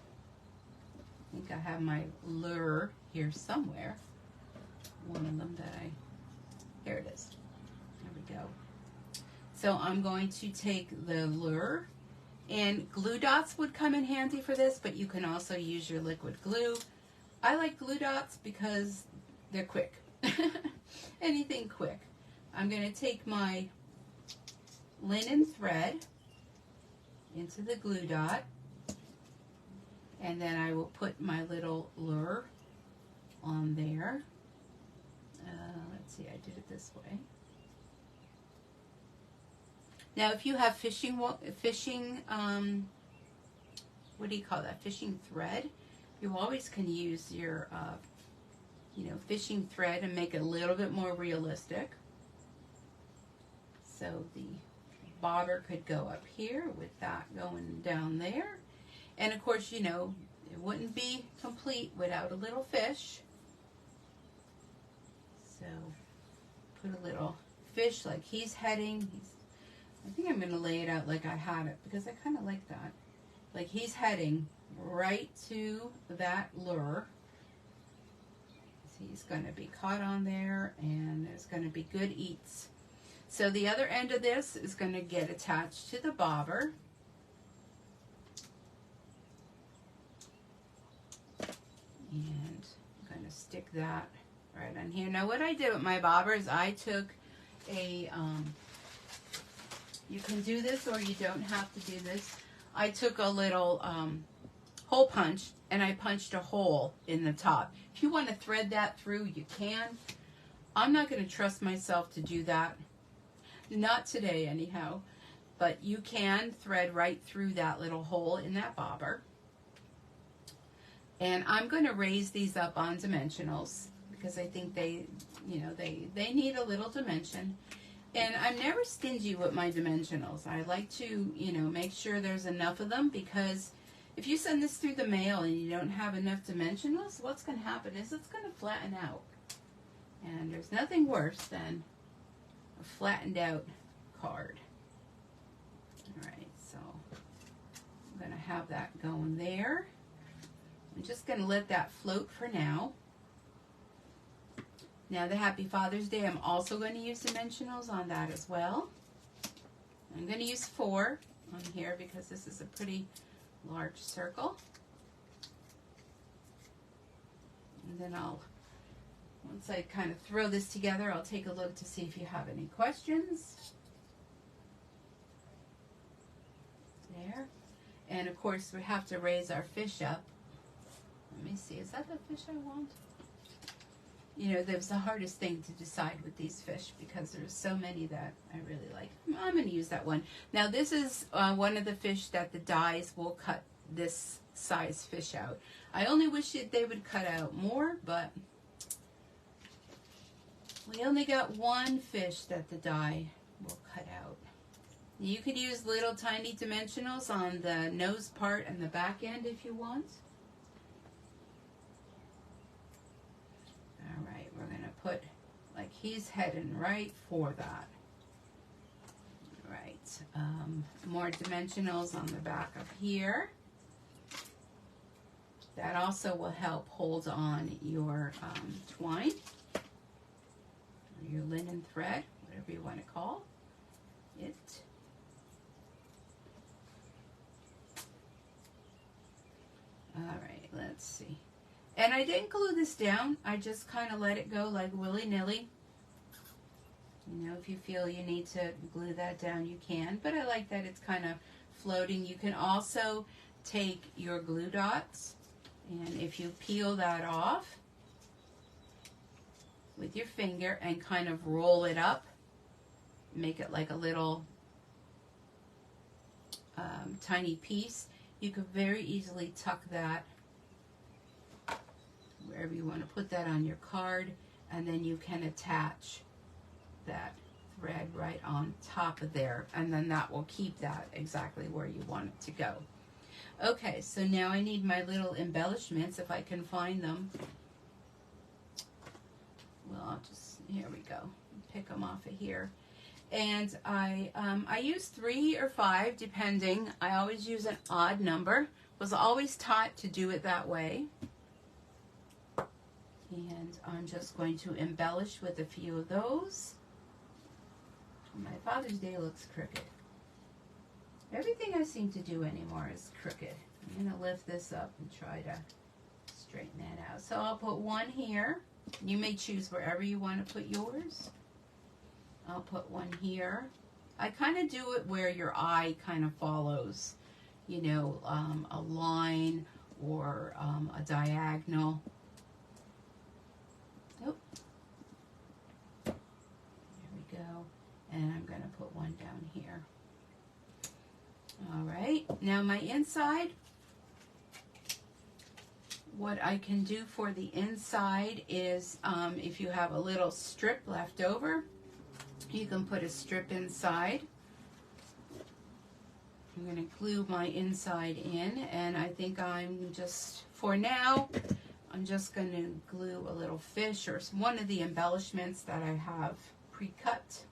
I think I have my lure here somewhere. One of them that here it is. There we go. So I'm going to take the lure, and glue dots would come in handy for this, but you can also use your liquid glue. I like glue dots because they're quick. Anything quick. I'm going to take my linen thread into the glue dot, and then I will put my little lure on there. Let's see, I did it this way. Now, if you have fishing, what do you call that? Fishing thread. You always can use your, you know, fishing thread and make it a little bit more realistic. So the bobber could go up here with that going down there. And of course, you know, it wouldn't be complete without a little fish. So put a little fish like he's heading. I think I'm going to lay it out like I had it, because I kind of like that. Like he's heading right to that lure. So he's going to be caught on there, and there's going to be good eats. So the other end of this is going to get attached to the bobber. And I'm going to stick that right on here. Now what I did with my bobber is I took a, you can do this or you don't have to do this. I took a little hole punch and I punched a hole in the top. If you want to thread that through, you can. I'm not going to trust myself to do that. Not today anyhow. But you can thread right through that little hole in that bobber. And I'm going to raise these up on dimensionals because I think they, you know, they need a little dimension. And I'm never stingy with my dimensionals. I like to, you know, make sure there's enough of them, because if you send this through the mail and you don't have enough dimensionals, what's going to happen is it's going to flatten out. And there's nothing worse than a flattened out card. Alright, so I'm going to have that going there. I'm just going to let that float for now. Now the Happy Father's Day, I'm also going to use dimensionals on that as well. I'm going to use 4 on here because this is a pretty large circle. And then once I kind of throw this together, I'll take a look to see if you have any questions. There. And of course we have to raise our fish up. Let me see, is that the fish I want? You know, that's the hardest thing to decide with these fish because there's so many that I really like. I'm going to use that one. Now this is one of the fish that the dies will cut this size fish out. I only wish they would cut out more, but we only got one fish that the die will cut out. You could use little tiny dimensionals on the nose part and the back end if you want. Alright, we're going to put, like he's heading right for that. Right, more dimensionals on the back of here. That also will help hold on your twine, or your linen thread, whatever you want to call it. Alright, let's see. And I didn't glue this down. I just kind of let it go like willy-nilly. You know, if you feel you need to glue that down, you can. But I like that it's kind of floating. You can also take your glue dots, and if you peel that off with your finger and kind of roll it up, make it like a little tiny piece, you could very easily tuck that wherever you want to put that on your card, and then you can attach that thread right on top of there, and then that will keep that exactly where you want it to go. Okay, so now I need my little embellishments if I can find them. Well, I'll just, here we go, pick them off of here. And I use 3 or 5 depending. I always use an odd number. Was always taught to do it that way. And I'm just going to embellish with a few of those. My Father's Day looks crooked. Everything I seem to do anymore is crooked. I'm going to lift this up and try to straighten that out. So I'll put one here. You may choose wherever you want to put yours. I'll put one here. I kind of do it where your eye kind of follows, you know, a line or a diagonal. Oh, there we go. And I'm going to put one down here. All right, now my inside, what I can do for the inside is if you have a little strip left over, you can put a strip inside. I'm going to glue my inside in, and I think I'm just, for now, I'm just going to glue a little fish or one of the embellishments that I have pre-cut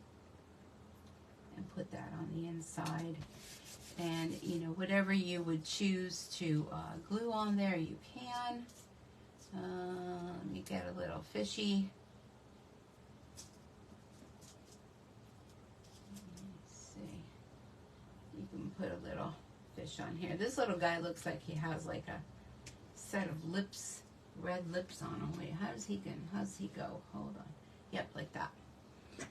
and put that on the inside. And, you know, whatever you would choose to glue on there, you can. Let me get a little fishy. Let's see. You can put a little fish on here. This little guy looks like he has like a set of lips red lips on him. Wait, how's he go? Hold on. Yep, like that.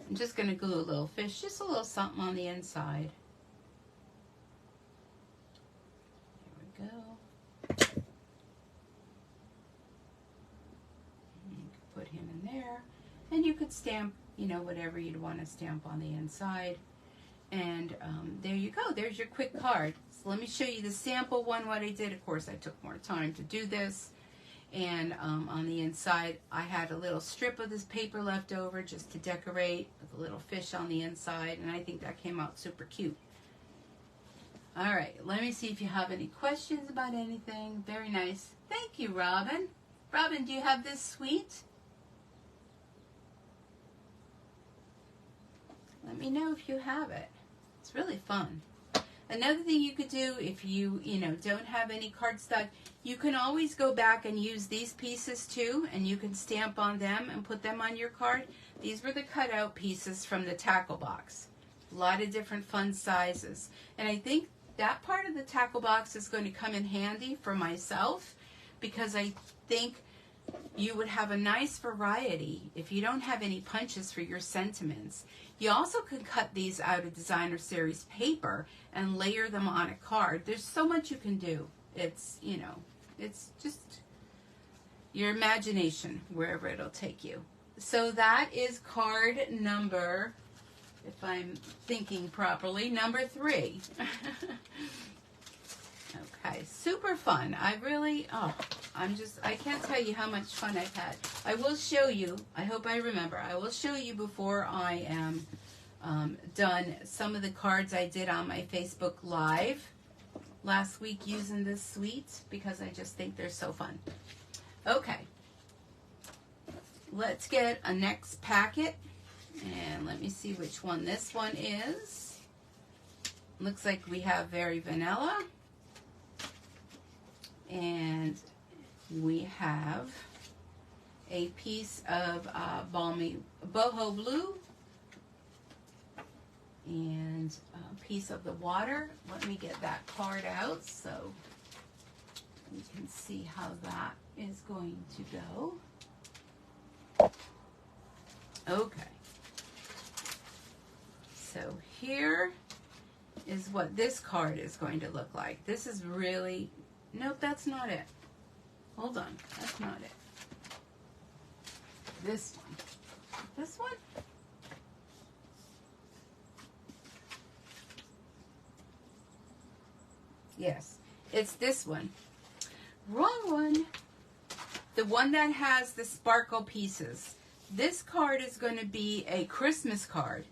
I'm just going to glue a little fish, just a little something on the inside. There we go. And you can put him in there. And you could stamp, you know, whatever you'd want to stamp on the inside. And there you go. There's your quick card. So let me show you the sample one, what I did. Of course, I took more time to do this. And on the inside, I had a little strip of this paper left over just to decorate with a little fish on the inside. And I think that came out super cute. All right, let me see if you have any questions about anything. Very nice. Thank you, Robin. Robin, do you have this sweet? Let me know if you have it. It's really fun. Another thing you could do if you don't have any cardstock, you can always go back and use these pieces too, and you can stamp on them and put them on your card. These were the cutout pieces from the tackle box. A lot of different fun sizes. And I think that part of the tackle box is going to come in handy for myself, because I think you would have a nice variety if you don't have any punches for your sentiments. You also could cut these out of designer series paper and layer them on a card. There's so much you can do. It's, you know, it's just your imagination, wherever it'll take you. So that is card number, if I'm thinking properly, number 3. Okay, super fun. I really, I can't tell you how much fun I've had. I will show you, I hope I remember, I will show you before I am done some of the cards I did on my Facebook Live last week using this suite, because I just think they're so fun. Okay, let's get a next packet, and let me see which one this one is. Looks like we have Very Vanilla. And we have a piece of Balmy Boho Blue and a piece of the water. Let me get that card out so you can see how that is going to go. Okay. So here is what this card is going to look like. This is really... Nope, that's not it. Hold on, that's not it. This one. This one? Yes, it's this one. Wrong one. The one that has the sparkle pieces. This card is going to be a Christmas card,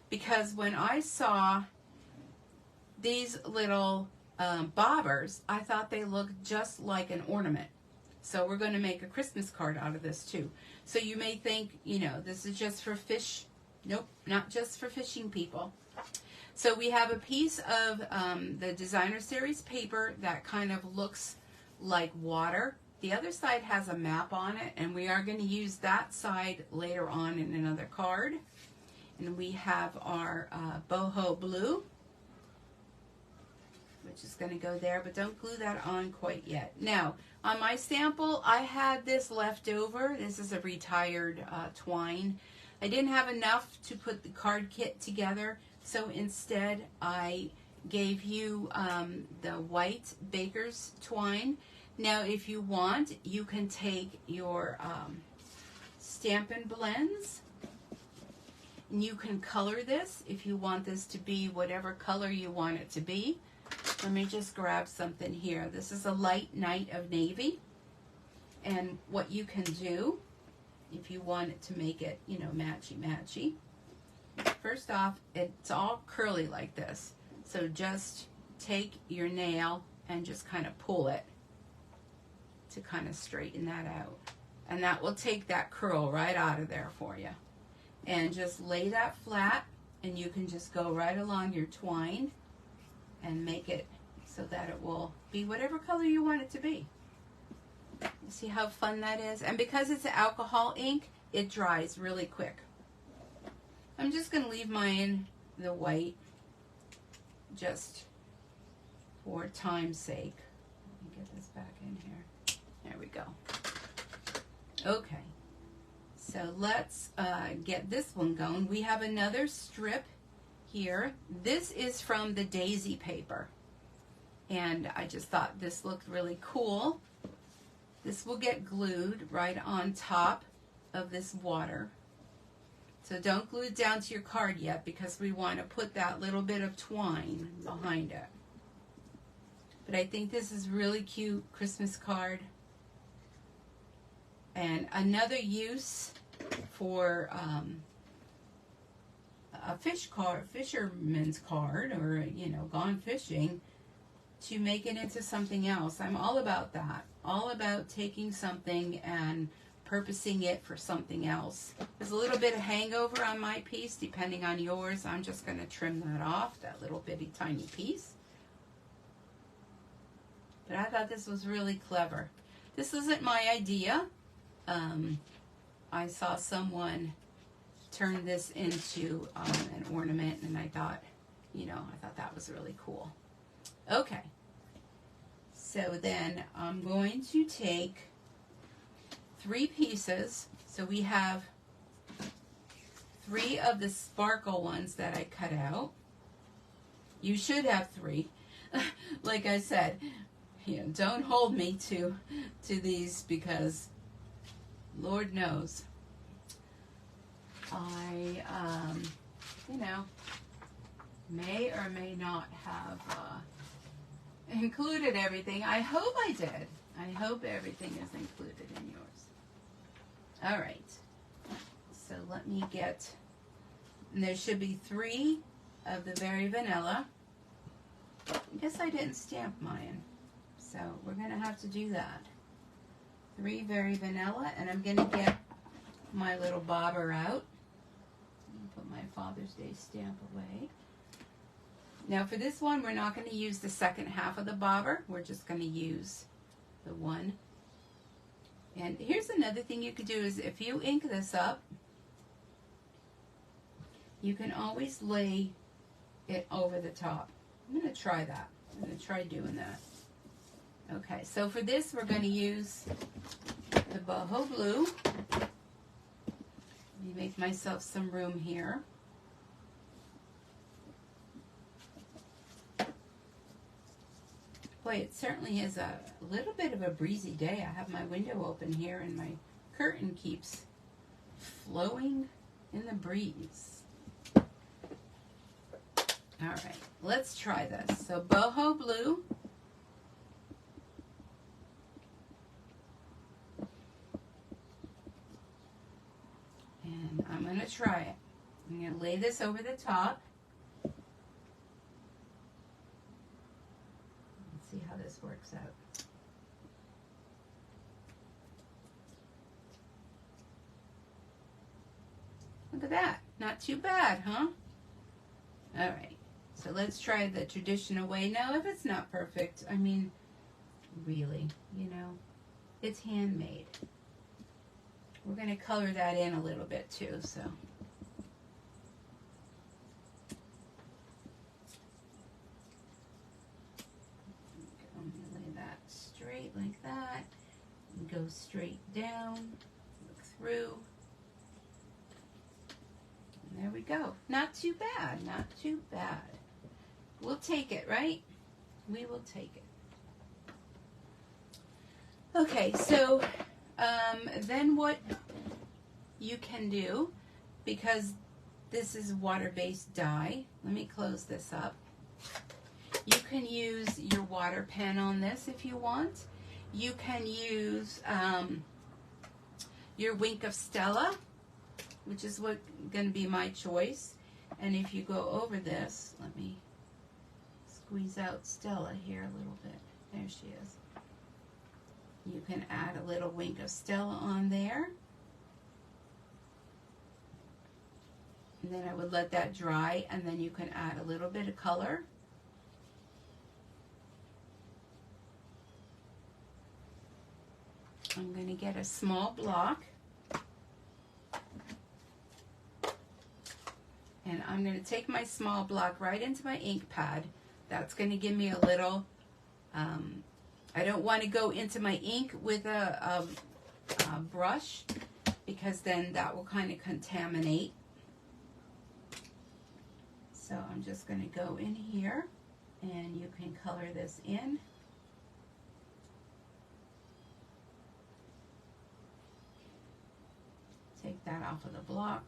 because when I saw these little bobbers, I thought they looked just like an ornament. So we're going to make a Christmas card out of this too. So you may think, you know, this is just for fish. Nope, not just for fishing people. So we have a piece of the designer series paper that kind of looks like water. The other side has a map on it, and we are going to use that side later on in another card. And we have our boho blue, which is going to go there, but don't glue that on quite yet. Now, on my sample, I had this left over. This is a retired twine. I didn't have enough to put the card kit together, so instead I gave you the white baker's twine. Now, if you want, you can take your Stampin' blends, and you can color this if you want this to be whatever color you want it to be. Let me just grab something here. This is a light night of navy. And what you can do, if you want it to make it, you know, matchy-matchy. First off, it's all curly like this. So just take your nail and just kind of pull it to kind of straighten that out. And that will take that curl right out of there for you. And just lay that flat, and you can just go right along your twine and make it so that it will be whatever color you want it to be. You see how fun that is? And because it's alcohol ink, it dries really quick. I'm just going to leave mine the white just for time's sake. Let me get this back in here. There we go. Okay, so let's get this one going. We have another strip here. This is from the daisy paper, and I just thought this looked really cool. This will get glued right on top of this water. So don't glue it down to your card yet, because we want to put that little bit of twine behind it. But I think this is really cute Christmas card. And another use for a fisherman's card, or, you know, gone fishing, to make it into something else. I'm all about that. All about taking something and purposing it for something else. There's a little bit of hangover on my piece, depending on yours. I'm just going to trim that off, that little bitty tiny piece. But I thought this was really clever. This isn't my idea. I saw someone turn this into an ornament, and I thought, you know, I thought that was really cool. Okay, so then I'm going to take 3 pieces. So we have 3 of the sparkle ones that I cut out. You should have 3. Like I said, you know, don't hold me to these, because Lord knows I, you know, may or may not have included everything. I hope I did. I hope everything is included in yours. All right. So let me get, and there should be 3 of the Very Vanilla. I guess I didn't stamp mine, so we're going to have to do that. 3 Very Vanilla, and I'm going to get my little bobber out. Put my Father's Day stamp away. Now for this one, we're not going to use the second half of the bobber. We're just going to use the one. And here's another thing you could do is, if you ink this up, you can always lay it over the top. I'm going to try that. I'm going to try doing that. Okay, so for this, we're going to use the boho blue. Let me make myself some room here. Boy, it certainly is a little bit of a breezy day. I have my window open here, and my curtain keeps flowing in the breeze. All right, let's try this. So boho blue. And I'm going to try it. I'm going to lay this over the top. Let's see how this works out. Look at that. Not too bad, huh? All right. So let's try the traditional way. Now, if it's not perfect, I mean, really, you know, it's handmade. We're going to color that in a little bit too, so. I'm going to lay that straight like that. And go straight down, look through. And there we go. Not too bad, not too bad. We'll take it, right? We will take it. Okay, so then what you can do, because this is water-based dye, let me close this up. You can use your water pen on this if you want. You can use your Wink of Stella, which is going to be my choice. And if you go over this, let me squeeze out Stella here a little bit. There she is. You can add a little Wink of Stella on there. And then I would let that dry, and then you can add a little bit of color. I'm going to get a small block. And I'm going to take my small block right into my ink pad. That's going to give me a little, I don't want to go into my ink with a brush, because then that will kind of contaminate. So I'm just going to go in here, and you can color this in. Take that off of the block,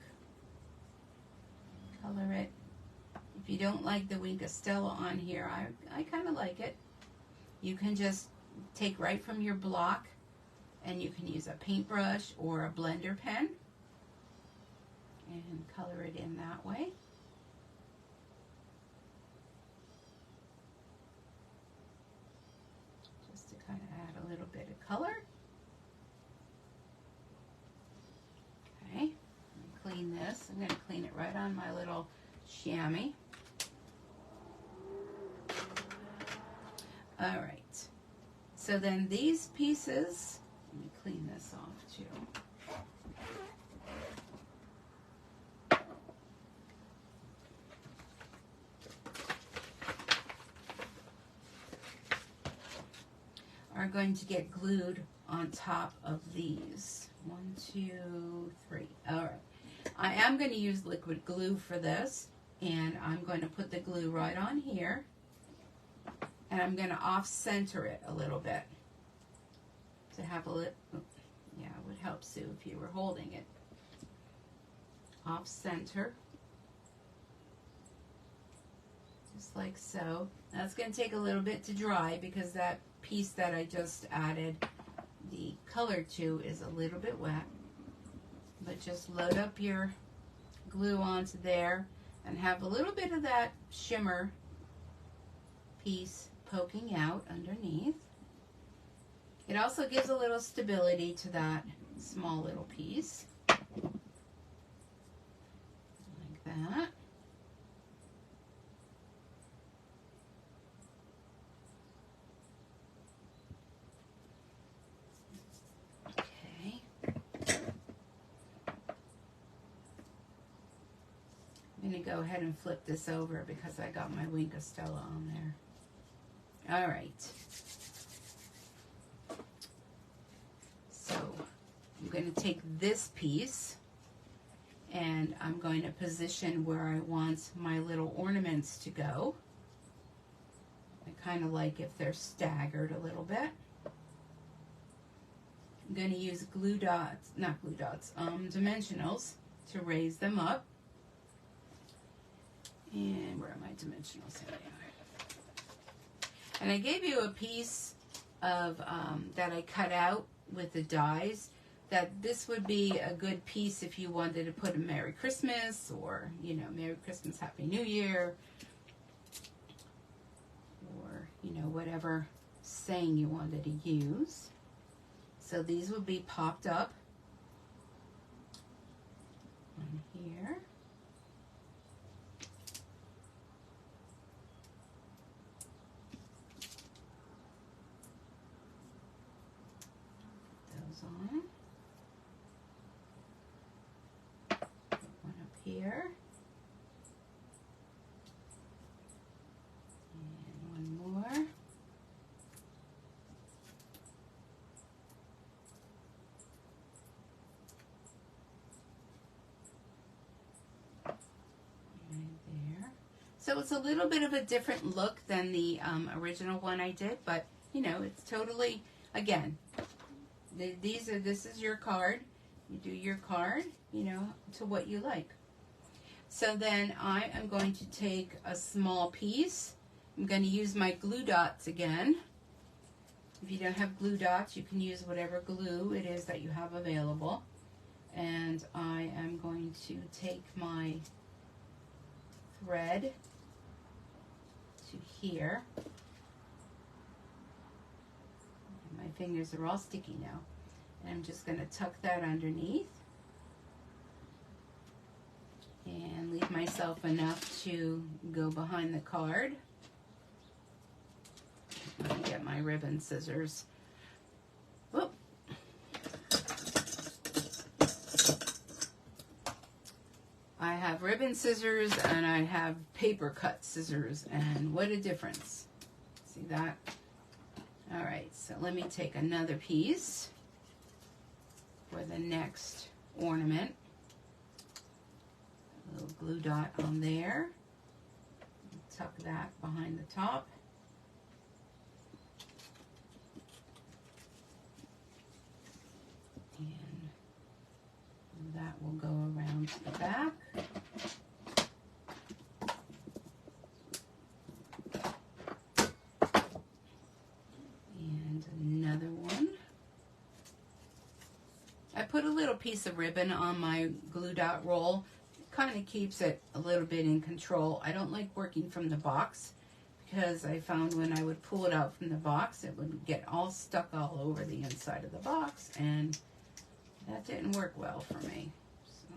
color it. If you don't like the Wink of Stella on here, I kind of like it. You can just take right from your block, and you can use a paintbrush or a blender pen and color it in that way. Just to kind of add a little bit of color. Okay, let me clean this. I'm going to clean it right on my little chamois. All right, so then these pieces, let me clean this off too. Are going to get glued on top of these. 1, 2, 3. All right. I am going to use liquid glue for this, and I'm going to put the glue right on here, and I'm going to off-center it a little bit to have a little. Yeah, it would help, Sue, if you were holding it. Off-center, just like so. Now it's going to take a little bit to dry because that piece that I just added the color to is a little bit wet. But just load up your glue onto there and have a little bit of that shimmer piece poking out underneath. It also gives a little stability to that small little piece. Like that. Okay. I'm going to go ahead and flip this over because I got my Wink of Stella on there. All right. So I'm going to take this piece and I'm going to position where I want my little ornaments to go. I kind of like if they're staggered a little bit. I'm going to use glue dots, not glue dots, dimensionals to raise them up. And where are my dimensionals? Here they are. And I gave you a piece of that I cut out with the dies, that this would be a good piece if you wanted to put a Merry Christmas, or, you know, Merry Christmas, Happy New Year, or, you know, whatever saying you wanted to use. So these would be popped up on here. On. One up here. And one more. Right there. So it's a little bit of a different look than the original one I did, but you know, it's totally, again, this is your card. You do your card, you know, to what you like. So then I am going to take a small piece. I'm going to use my glue dots again. If you don't have glue dots, you can use whatever glue it is that you have available. And I am going to take my thread to here. My fingers are all sticky now. And I'm just going to tuck that underneath and leave myself enough to go behind the card. Let me get my ribbon scissors. Whoop. I have ribbon scissors and I have paper cut scissors, and what a difference. See that? All right, so let me take another piece. for the next ornament. A little glue dot on there. Tuck that behind the top. And that will go around to the back. And another one. I put a little piece of ribbon on my glue dot roll. It kind of keeps it a little bit in control. I don't like working from the box because I found when I would pull it out from the box, it would get all stuck all over the inside of the box, and that didn't work well for me. So.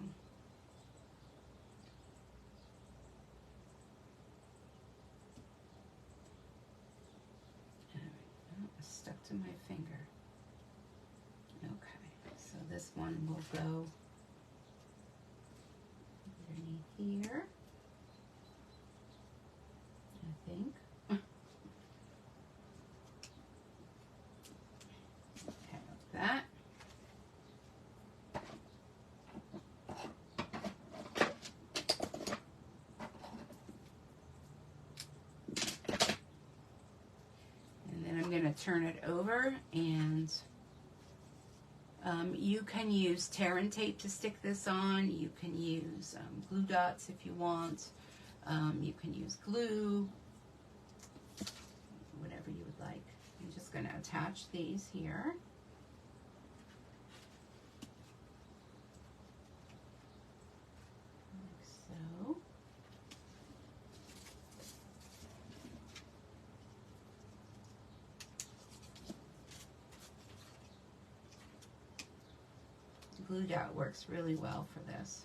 All right. Oh, it's stuck to my finger. Okay, so this one will go underneath here, I think. Okay, like that. And then I'm going to turn it over, and you can use tear and tape to stick this on. You can use glue dots if you want. You can use glue, whatever you would like. I'm just going to attach these here. Like so. Glue dot works really well for this.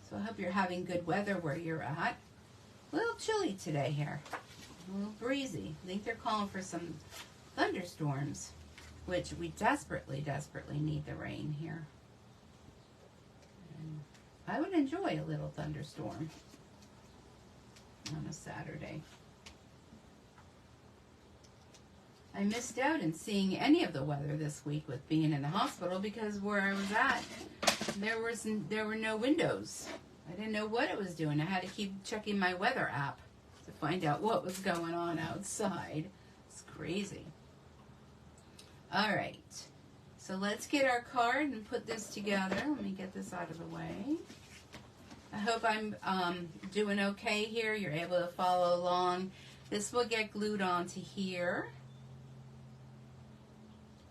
So I hope you're having good weather where you're at. A little chilly today here. A little breezy. I think they're calling for some thunderstorms, which we desperately, desperately need the rain here. And I would enjoy a little thunderstorm on a Saturday. I missed out in seeing any of the weather this week with being in the hospital because where I was at, there were no windows. I didn't know what it was doing. I had to keep checking my weather app to find out what was going on outside. It's crazy. All right, so let's get our card and put this together. Let me get this out of the way. I hope I'm doing okay here. You're able to follow along. This will get glued onto here,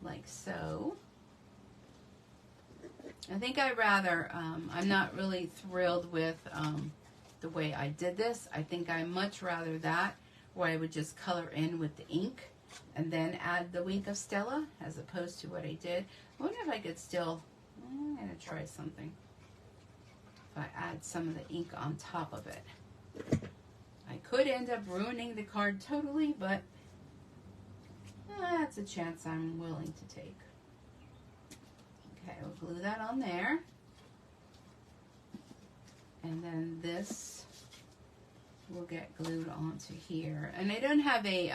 like so. I think I'm not really thrilled with the way I did this. I think I much rather that, where I would just color in with the ink and then add the wink of Stella, as opposed to what I did. I wonder if I could still, I'm going to try something. I add some of the ink on top of it. I could end up ruining the card totally, but that's a chance I'm willing to take. Okay, we'll glue that on there. And then this will get glued onto here. And I don't have a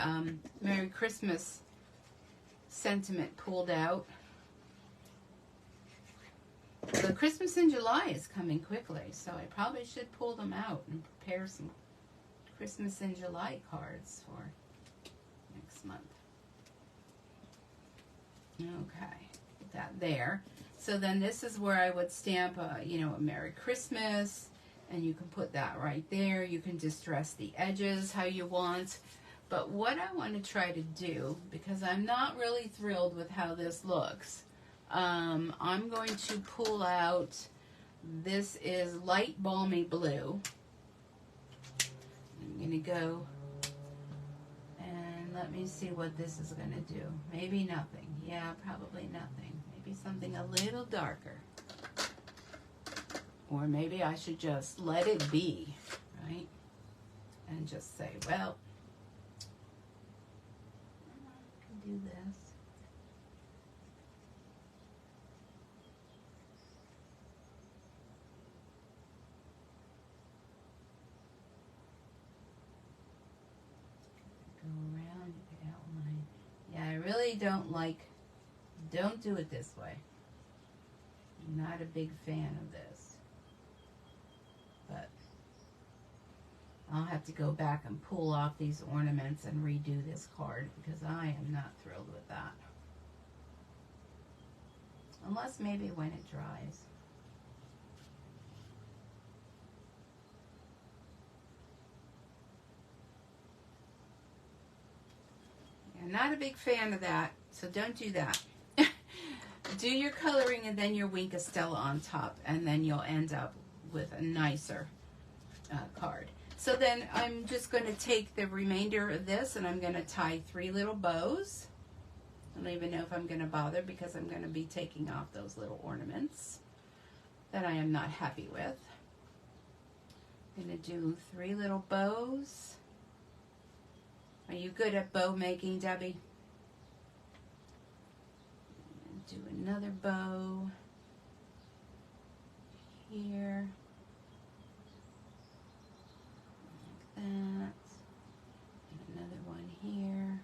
Merry Christmas sentiment pulled out. The Christmas in July is coming quickly, so I probably should pull them out and prepare some Christmas in July cards for next month. Okay, put that there. So then this is where I would stamp a Merry Christmas, and you can put that right there. You can distress the edges how you want. But what I want to try to do, because I'm not really thrilled with how this looks, I'm going to pull out, this is light balmy blue. I'm going to go and let me see what this is going to do. Maybe nothing. Yeah, probably nothing. Maybe something a little darker. Or maybe I should just let it be, right? And just say, well, I can do this. really don't do it this way. I'm not a big fan of this. But I'll have to go back and pull off these ornaments and redo this card because I am not thrilled with that. Unless maybe when it dries. Yeah, not a big fan of that, so don't do that. Do your coloring and then your Wink of Stella on top, and then you'll end up with a nicer card. So then I'm just going to take the remainder of this and I'm going to tie 3 little bows. I don't even know if I'm going to bother because I'm going to be taking off those little ornaments that I am not happy with. I'm going to do 3 little bows. Are you good at bow making, Debbie? Do another bow here. Like that. And another one here.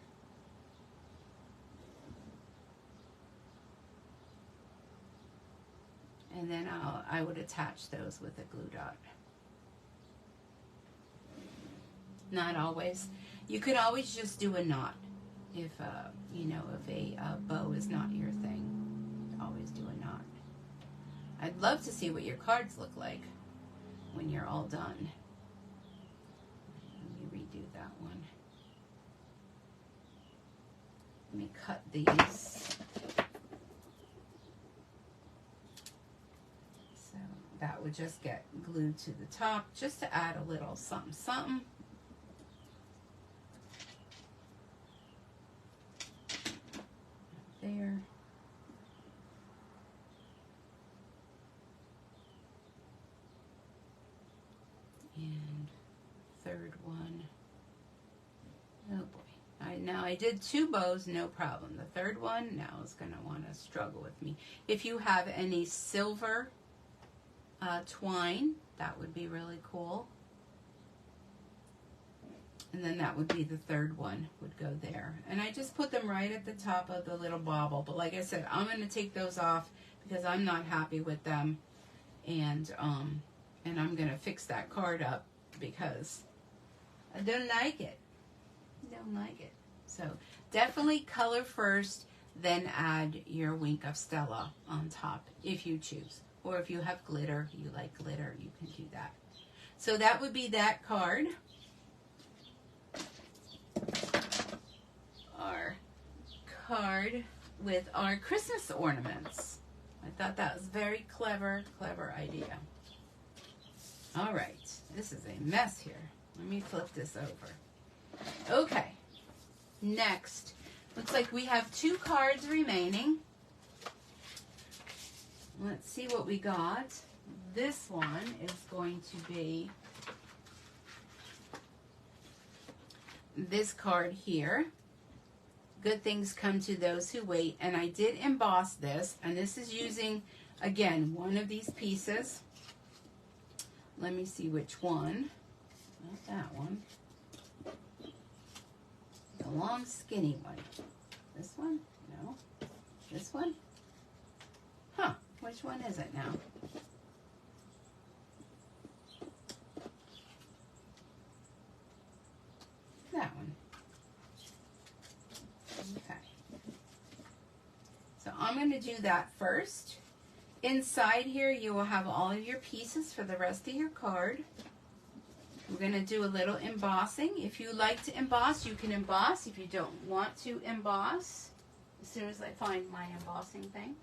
And then I would attach those with a glue dot. Not always. You could always just do a knot if you know, if a bow is not your thing. Always do a knot. I'd love to see what your cards look like when you're all done. Let me redo that one. Let me cut these. So that would just get glued to the top just to add a little something something. There. And third one. Oh boy. Now I did 2 bows, no problem. The third one now is going to want to struggle with me. If you have any silver twine, that would be really cool. And then that would be the third one would go there. And I just put them right at the top of the little bauble. But like I said, I'm going to take those off because I'm not happy with them. And I'm going to fix that card up because I don't like it. I don't like it. So definitely color first, then add your Wink of Stella on top if you choose. Or if you have glitter, you like glitter, you can do that. So that would be that card. Our card with our Christmas ornaments. I thought that was very clever idea. All right, this is a mess here. Let me flip this over. Okay, next, looks like we have 2 cards remaining. Let's see what we got. This one is going to be this card here. Good things come to those who wait. And I did emboss this. And this is using, again, one of these pieces. Let me see which one. Not that one. The long, skinny one. This one? No. This one? Huh. Which one is it now? That one. Okay. So I'm going to do that first. Inside here, you will have all of your pieces for the rest of your card. We're going to do a little embossing. If you like to emboss, you can emboss. If you don't want to emboss, as soon as I find my embossing thing,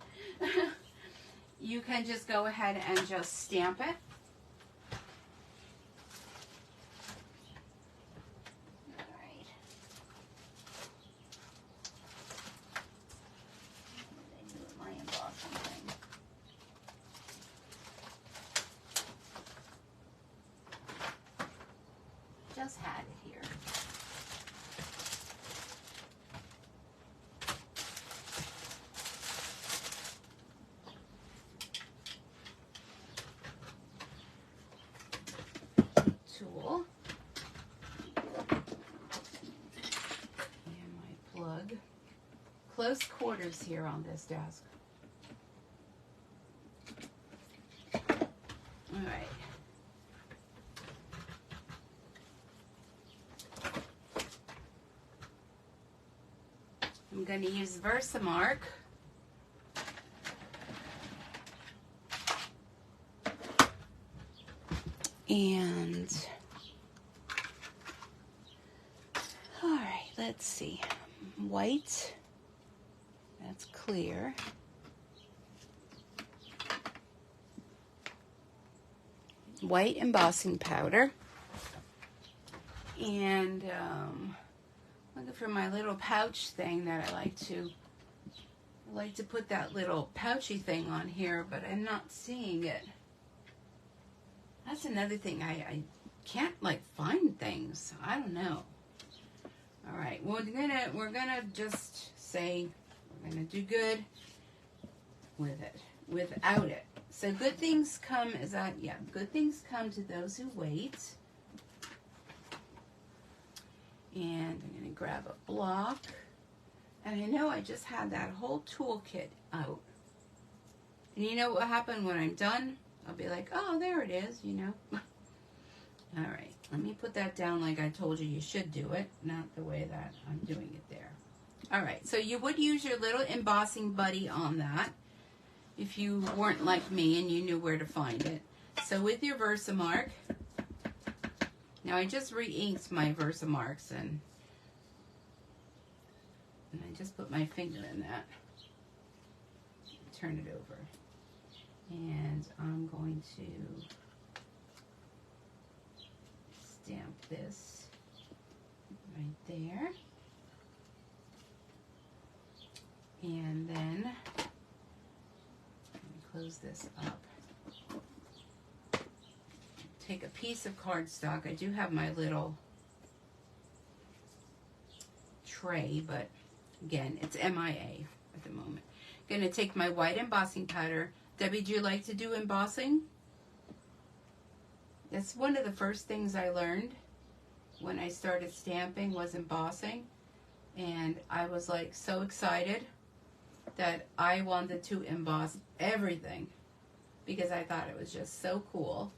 you can just go ahead and just stamp it. Just had it here. close quarters here on this desk. All right. I'm going to use Versamark. And, all right, let's see. White, that's clear. White embossing powder. And looking for my little pouch thing that I like to put that little pouchy thing on here, but I'm not seeing it. That's another thing. I can't like find things. I don't know. All right. Well, we're gonna just say we're gonna do good with it, without it. So good things come good things come to those who wait. And I'm gonna grab a block. And I know I just had that whole toolkit out. And you know what happened when I'm done? I'll be like, oh, there it is, you know. All right, let me put that down like I told you should do it, not the way that I'm doing it there. All right, so you would use your little embossing buddy on that if you weren't like me and you knew where to find it. So with your Versamark, now I just re-inked my Versamarks and I just put my finger in that. Turn it over. And I'm going to stamp this right there. And then let me close this up. Take a piece of cardstock. I do have my little tray, but again, it's MIA at the moment. I'm going to take my white embossing powder. Debbie, do you like to do embossing? That's one of the first things I learned when I started stamping was embossing. And I was like so excited that I wanted to emboss everything because I thought it was just so cool.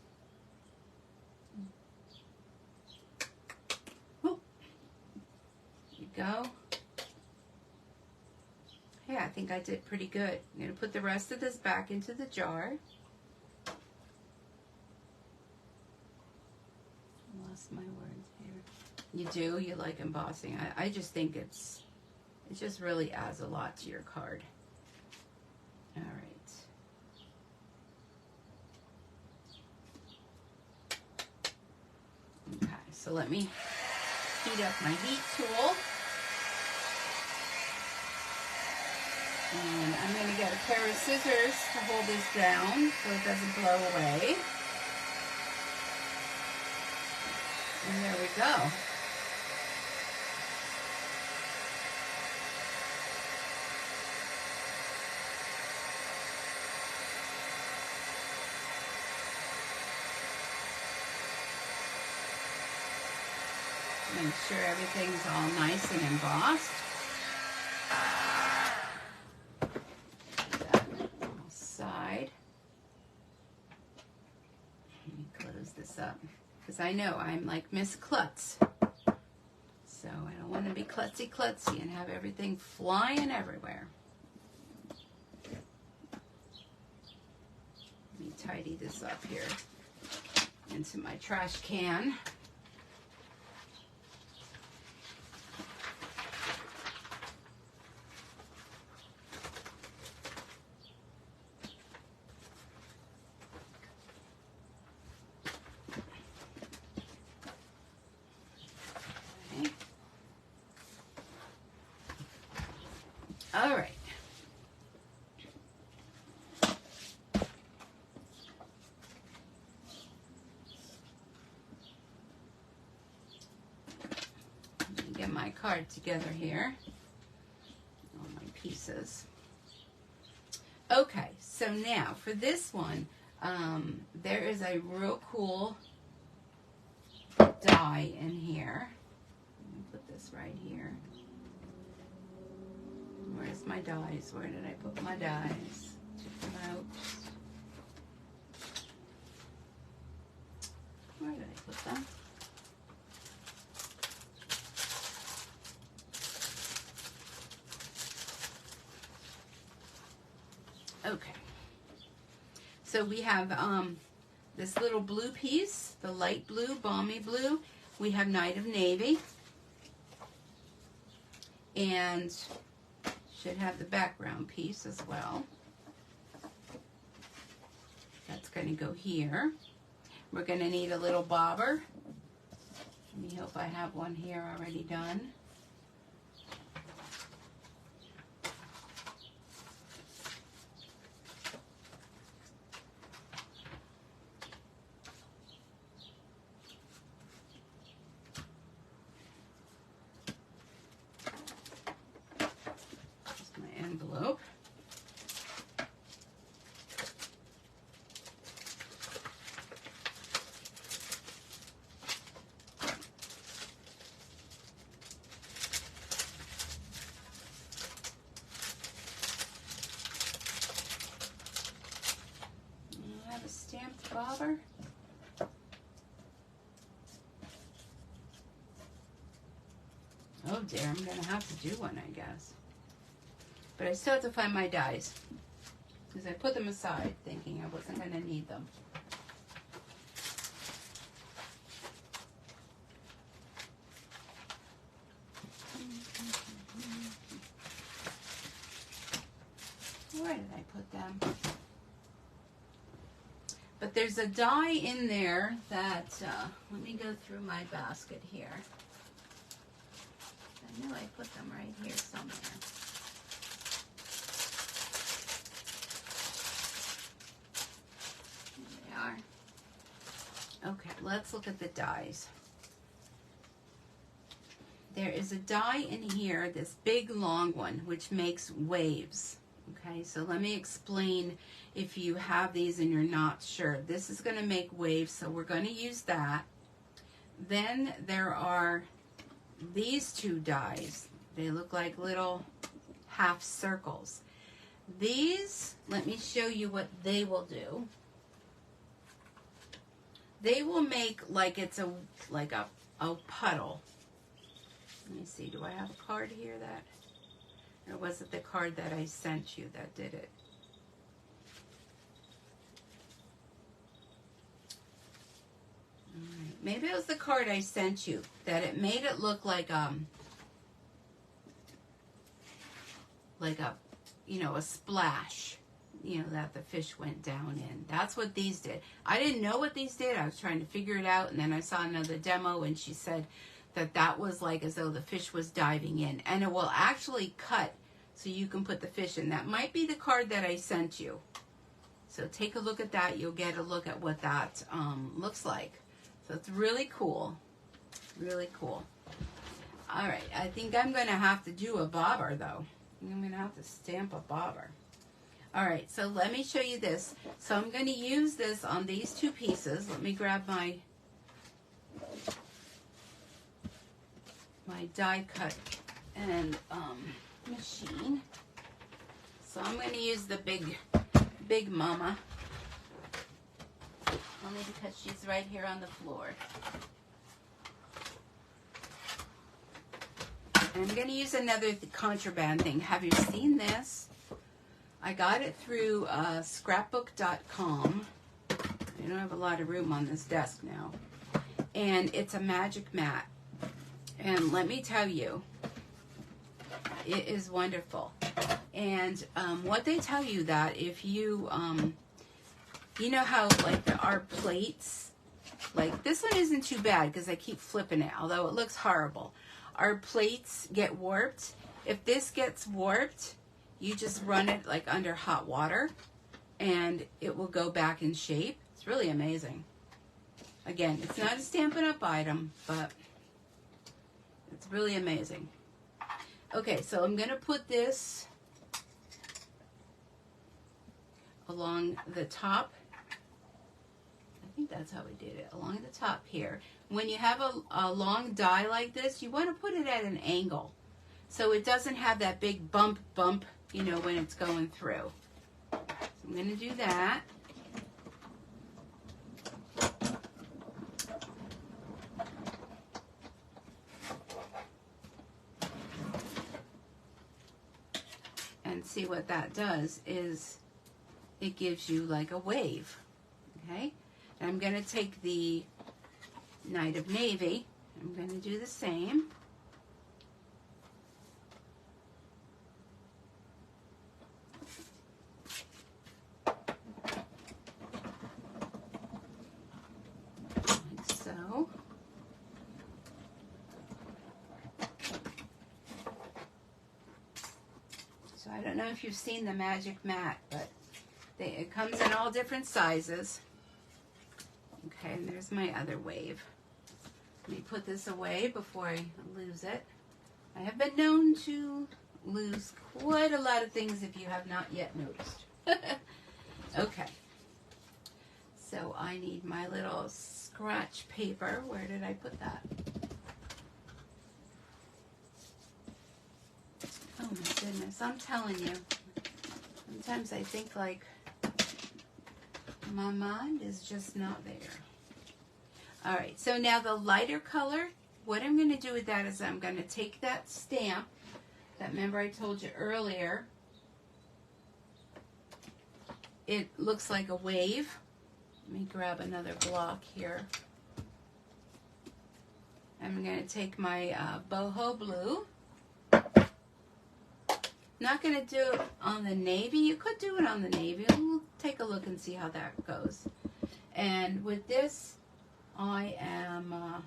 There you go. Yeah, I think I did pretty good. I'm going to put the rest of this back into the jar. Lost my words here. You do? You like embossing? I just think it just really adds a lot to your card. All right. Okay, so let me heat up my heat tool. And I'm going to get a pair of scissors to hold this down so it doesn't blow away. And there we go. Make sure everything's all nice and embossed. Up because I know I'm like Miss Klutz, so I don't want to be klutzy and have everything flying everywhere. Let me tidy this up here into my trash can. All right. Let me get my card together here. All my pieces. Okay, so now for this one, there is a real cool die in here. Let me put this right here. Where's my dies? Where did I put my dies? Took them out. Where did I put them? Okay. So we have this little blue piece, the light blue, balmy blue. We have Night of Navy. And should have the background piece as well. That's going to go here. We're going to need a little bobber. Let me hope I have one here already done. Envelope. I have a stamped bobber. Oh dear, I'm gonna have to do one, I guess. But I still have to find my dies because I put them aside thinking I wasn't going to need them. Where did I put them? But there's a die in there that, let me go through my basket here. I knew I put them right here somewhere. Okay, let's look at the dies. There is a die in here, this big long one, which makes waves. Okay, so let me explain if you have these and you're not sure. This is going to make waves, so we're going to use that. Then there are these two dies. They look like little half circles. These, let me show you what they will do. They will make like it's a puddle. Let me see, do I have a card here that, or was it the card that I sent you that did it? All right. Maybe it was the card I sent you that it made it look like a, you know, a splash. You know, that the fish went down in. That's what these did. I didn't know what these did. I was trying to figure it out, and then I saw another demo, and she said that that was like as though the fish was diving in. And it will actually cut so you can put the fish in. That might be the card that I sent you. So take a look at that. You'll get a look at what that looks like. So it's really cool. Really cool. All right. I think I'm going to have to do a bobber, though. I'm going to have to stamp a bobber. All right, so let me show you this. So I'm going to use this on these two pieces. Let me grab my die cut and machine. So I'm going to use the big mama, only because she's right here on the floor. And I'm going to use another contraband thing. Have you seen this? I got it through scrapbook.com. I don't have a lot of room on this desk now. And it's a magic mat. And let me tell you, it is wonderful. And what they tell you that if you, you know how like our plates, like this one isn't too bad because I keep flipping it, although it looks horrible. Our plates get warped. If this gets warped, you just run it like under hot water and it will go back in shape. It's really amazing. Again, it's not a Stampin' Up! Item, but it's really amazing. Okay, so I'm going to put this along the top. I think that's how we did it, along the top here. When you have a long die like this, you want to put it at an angle so it doesn't have that big bump, you know, when it's going through. So I'm going to do that. And see what that does is it gives you like a wave, okay? And I'm going to take the Night of Navy. I'm going to do the same. Like so. So I don't know if you've seen the Magic Mat, but it comes in all different sizes. Okay, and there's my other wave. Let me put this away before I lose it. I have been known to lose quite a lot of things if you have not yet noticed. Okay. So I need my little scratch paper. Where did I put that? Oh my goodness, I'm telling you. Sometimes I think like my mind is just not there. All right, so now the lighter color, what I'm going to do with that is I'm going to take that stamp, that remember I told you earlier, it looks like a wave. Let me grab another block here. I'm going to take my boho blue. Not going to do it on the navy. You could do it on the navy. We'll take a look and see how that goes. And with this, I'm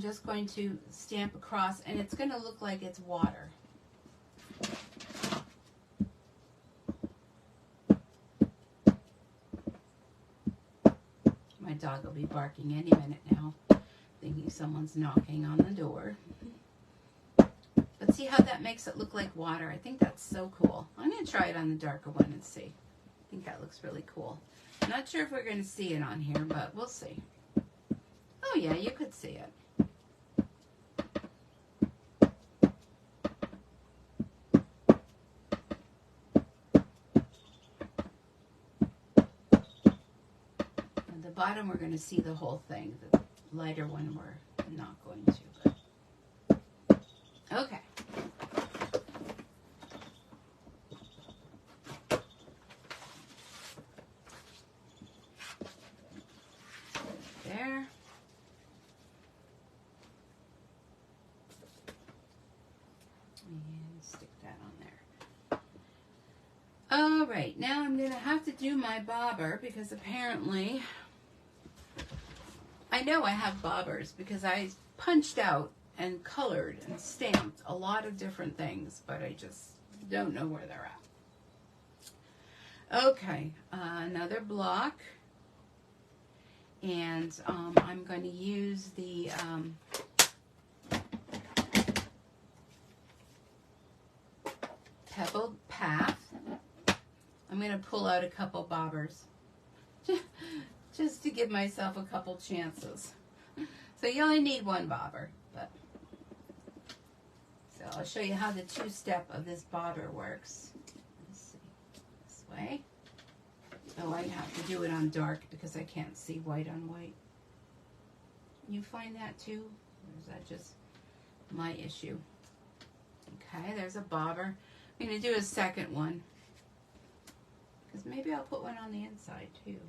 just going to stamp across, and it's going to look like it's water. My dog will be barking any minute now, thinking someone's knocking on the door. But see how that makes it look like water? I think that's so cool. I'm going to try it on the darker one and see. I think that looks really cool. I'm not sure if we're going to see it on here, but we'll see. Oh yeah, you could see it. At the bottom we're going to see the whole thing. The lighter one we're not going to. But. Okay. There. And stick that on there. All right, now I'm going to have to do my bobber because apparently I know I have bobbers because I punched out and colored and stamped a lot of different things, but I just don't know where they're at. Okay, another block. And I'm going to use the Pebbled Path. I'm going to pull out a couple bobbers just to give myself a couple chances. So you only need one bobber. But so I'll show you how the two-step of this bobber works. Let's see, this way. Oh, I have to do it on dark because I can't see white on white. You find that too? Or is that just my issue? Okay, there's a bobber. I'm going to do a second one. Because maybe I'll put one on the inside too.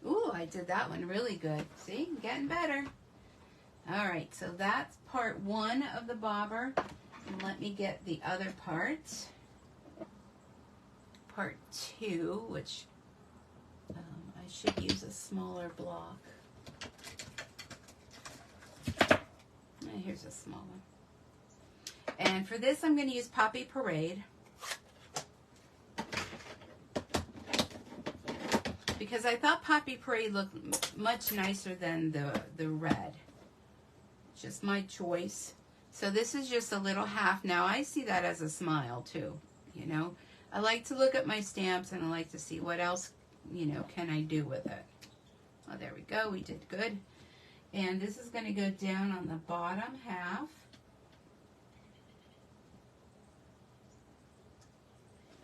Ooh, I did that one really good. See, I'm getting better. All right, so that's part one of the bobber. And let me get the other part. Part two, which I should use a smaller block. Here's a small one. And for this, I'm going to use Poppy Parade. Because I thought Poppy Parade looked much nicer than the red. Just my choice. So this is just a little half. Now I see that as a smile too, you know. I like to look at my stamps and I like to see what else, you know, can I do with it. Oh, there we go. We did good. And this is going to go down on the bottom half.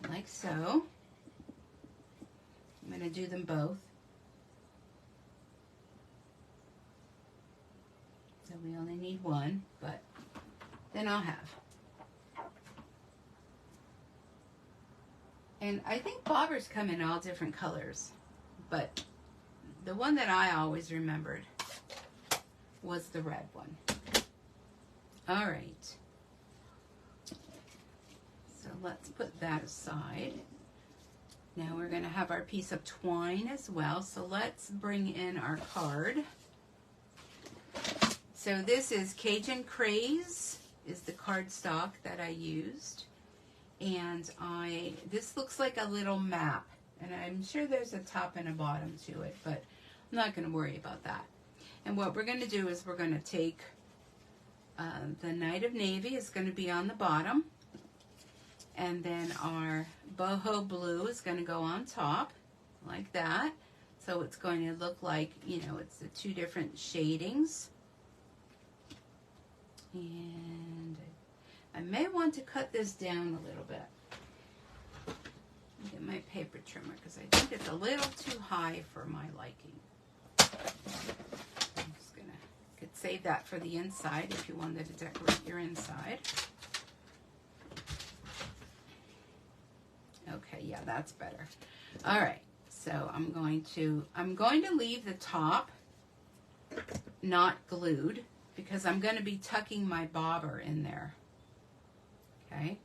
Like so. I'm going to do them both. So we only need one, but then I'll have. And I think bobbers come in all different colors, but the one that I always remembered was the red one. All right. So let's put that aside. Now we're going to have our piece of twine as well. So let's bring in our card. So this is Cajun Craze, is the cardstock that I used. And this looks like a little map. And I'm sure there's a top and a bottom to it, but I'm not going to worry about that. And what we're going to do is we're going to take the Night of Navy is going to be on the bottom. And then our boho blue is going to go on top, like that. So it's going to look like, you know, it's the two different shadings. And I may want to cut this down a little bit. Get my paper trimmer because I think it's a little too high for my liking. I'm just going to save that for the inside if you wanted to decorate your inside. Okay, yeah, that's better. All right, so I'm going to leave the top not glued because I'm going to be tucking my bobber in there. Okay.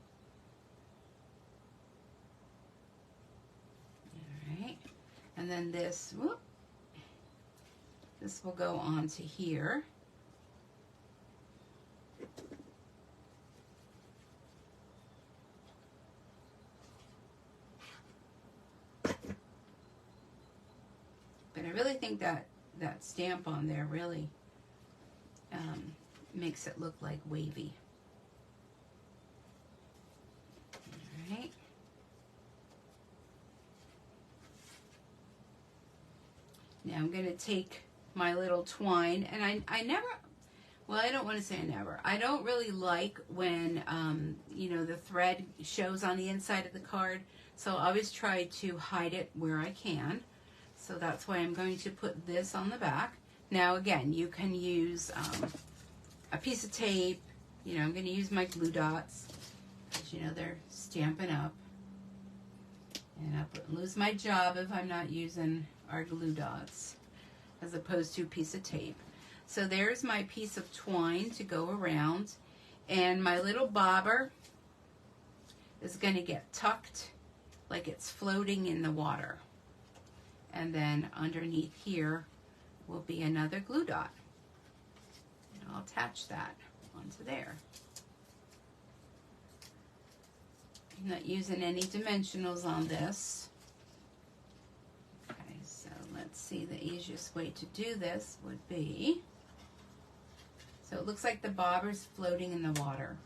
All right, and then this will go on to here. But I really think that stamp on there really makes it look like wavy. All right. Now I'm going to take my little twine, and I never, well, I don't want to say never. I don't really like when, you know, the thread shows on the inside of the card. So I always try to hide it where I can. So that's why I'm going to put this on the back. Now again, you can use a piece of tape. You know, I'm going to use my glue dots because, you know, they're Stampin' Up. And I wouldn't lose my job if I'm not using our glue dots as opposed to a piece of tape. So there's my piece of twine to go around. And my little bobber is going to get tucked like it's floating in the water. And then underneath here will be another glue dot. And I'll attach that onto there. I'm not using any dimensionals on this. Okay, so let's see, the easiest way to do this would be, so it looks like the bobber's floating in the water.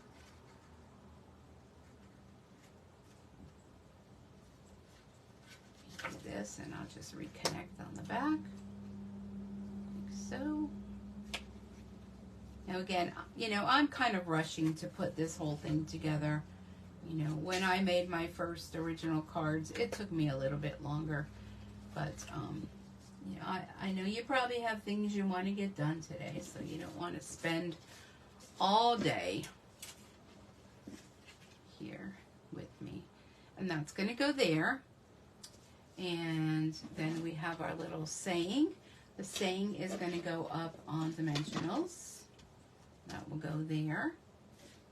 Do this, and I'll just reconnect on the back, like so. Now again, you know, I'm kind of rushing to put this whole thing together. You know, when I made my first original cards, it took me a little bit longer. But, you know, I know you probably have things you want to get done today, so you don't want to spend all day here with me. And that's going to go there. And then we have our little saying. The saying is going to go up on dimensionals. That will go there.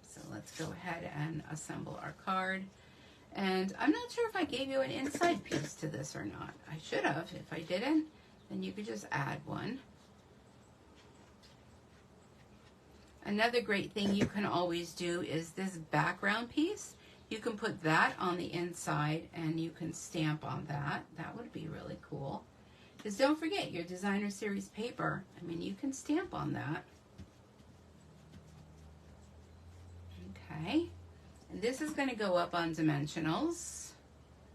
So let's go ahead and assemble our card. And I'm not sure if I gave you an inside piece to this or not. I should have. If I didn't, then you could just add one. Another great thing you can always do is this background piece. You can put that on the inside and you can stamp on that. That would be really cool. Because don't forget your designer series paper. I mean, you can stamp on that. Okay. And this is going to go up on dimensionals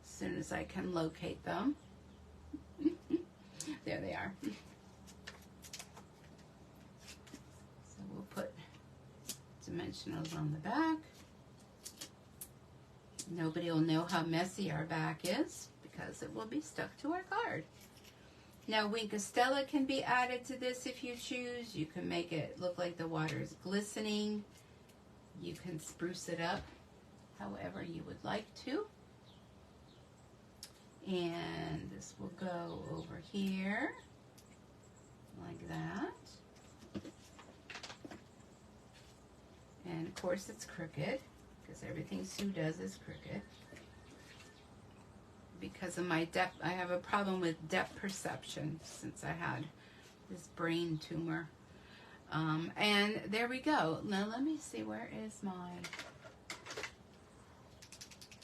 as soon as I can locate them. There they are. dimensionals on the back. Nobody will know how messy our back is because it will be stuck to our card. Now, Wink of Stella can be added to this if you choose. You can make it look like the water is glistening. You can spruce it up however you would like to. And this will go over here like that. And of course it's crooked because everything Sue does is crooked. Because of my depth, I have a problem with depth perception since I had this brain tumor. And there we go. Now let me see, where is my...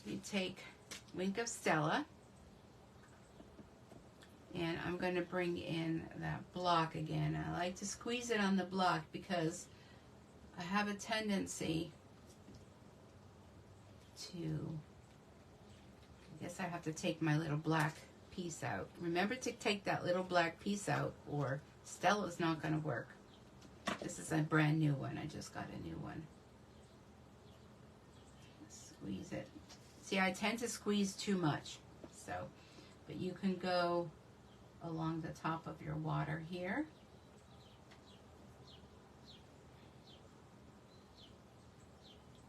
You take Wink of Stella, and I'm going to bring in that block again. I like to squeeze it on the block because I have a tendency to... I guess I have to take my little black piece out. Remember to take that little black piece out or Stella's not going to work. This is a brand new one. I just got a new one. Squeeze it. See, I tend to squeeze too much. So, but you can go along the top of your water here.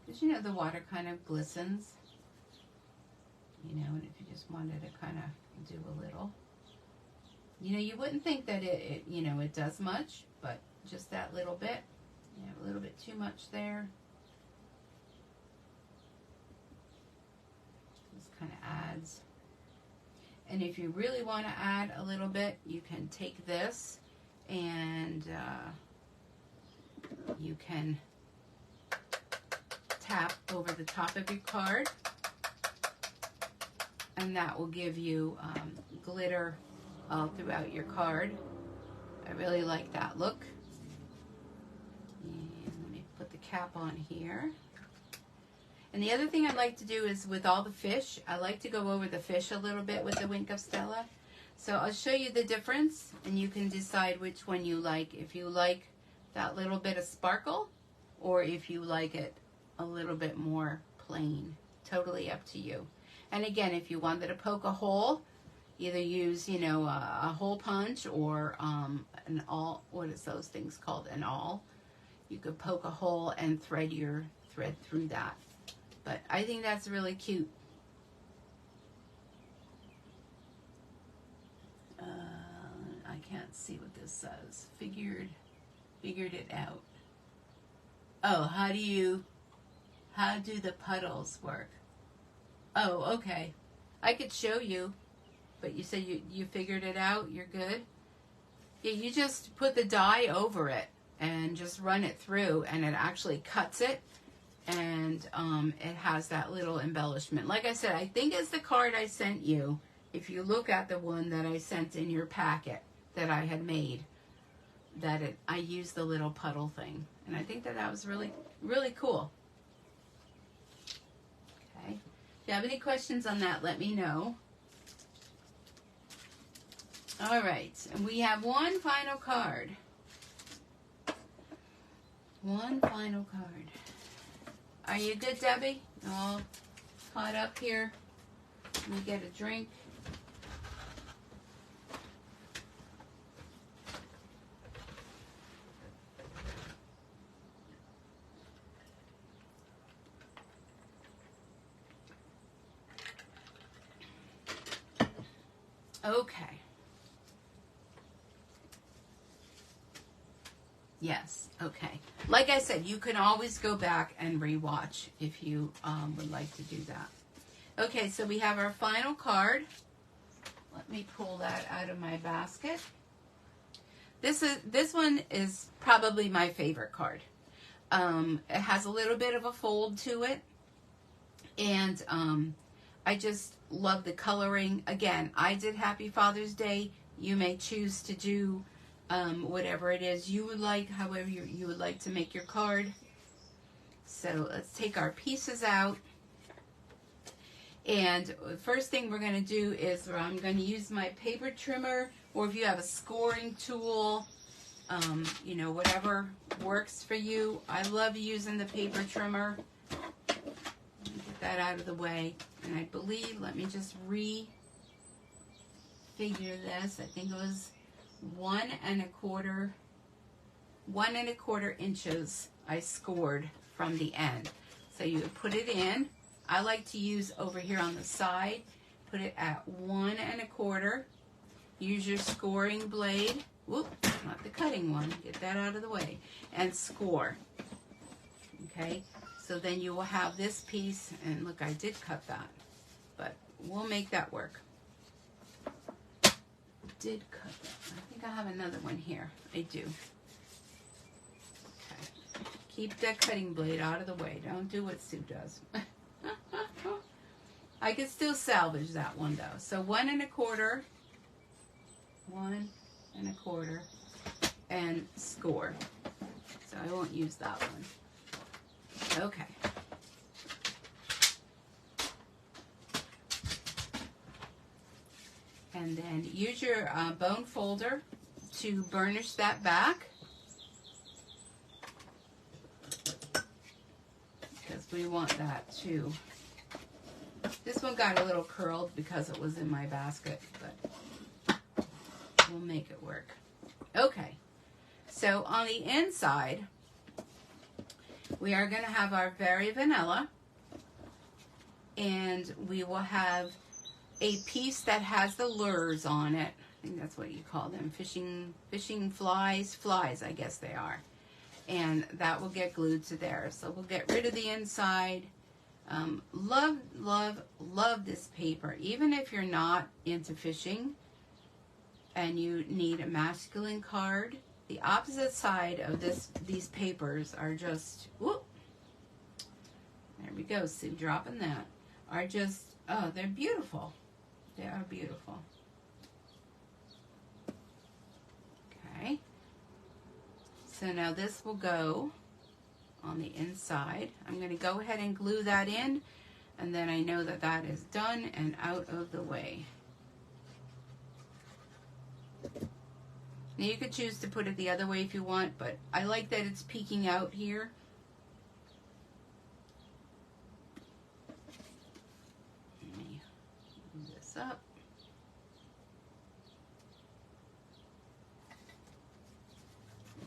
Because you know the water kind of glistens. You know, and if you just wanted to kind of do a little. You know, you wouldn't think that it you know, it does much, but just that little bit. You have a little bit too much there. Just kind of adds. And if you really want to add a little bit, you can take this and you can tap over the top of your card. And that will give you glitter all throughout your card. I really like that look. And let me put the cap on here. And the other thing I like to do is with all the fish, I like to go over the fish a little bit with the Wink of Stella. So I'll show you the difference and you can decide which one you like. If you like that little bit of sparkle or if you like it a little bit more plain. Totally up to you. And again, if you wanted to poke a hole, either use, you know, a hole punch or an awl. What is those things called? An awl. You could poke a hole and thread your thread through that. But I think that's really cute. I can't see what this says. Figured it out. Oh, how do the puddles work? Oh, okay. I could show you, but you said you figured it out. You're good? Yeah, you just put the die over it and just run it through, and it actually cuts it, and it has that little embellishment. Like I said, I think it's the card I sent you. If you look at the one that I sent in your packet that I had made, I used the little puddle thing, and I think that was really, really cool. If you have any questions on that, let me know. All right, and we have one final card. One final card. Are you good, Debbie? All caught up here? Let me get a drink. Okay. Yes, okay. Like I said, you can always go back and rewatch if you would like to do that. Okay, so we have our final card. Let me pull that out of my basket. This one is probably my favorite card. It has a little bit of a fold to it, and I just love the coloring. Again, I did Happy Father's Day. You may choose to do whatever it is you would like, however you would like to make your card. So let's take our pieces out. And the first thing we're going to do is I'm going to use my paper trimmer, or if you have a scoring tool, You know, whatever works for you. I love using the paper trimmer. Get that out of the way. And I believe, let me just refigure this. I think it was 1¼ inches I scored from the end. So you would put it in. I like to use over here on the side, put it at 1¼ Use your scoring blade. Whoop, not the cutting one. Get that out of the way. And score. Okay, so then you will have this piece, and look, I did cut that, but we'll make that work. Did cut that. I think I have another one here. I do. Okay. Keep that cutting blade out of the way. Don't do what Sue does. I could still salvage that one though. So 1¼ 1¼ and score. So I won't use that one. Okay. And then use your bone folder to burnish that back, because we want that to. This one got a little curled because it was in my basket, but we'll make it work. Okay, so on the inside, we are going to have our Very Vanilla, and we will have a piece that has the lures on it. I think that's what you call them, fishing flies, I guess they are. And that will get glued to there. So we'll get rid of the inside. Love, love, love this paper. Even if you're not into fishing and you need a masculine card, the opposite side of these papers are just, whoop, there we go, Sue, dropping that, are just, oh, they're beautiful. They are beautiful. Okay. So now this will go on the inside. I'm going to go ahead and glue that in, and then I know that that is done and out of the way. Now you could choose to put it the other way if you want, but I like that it's peeking out here. Let me move this up.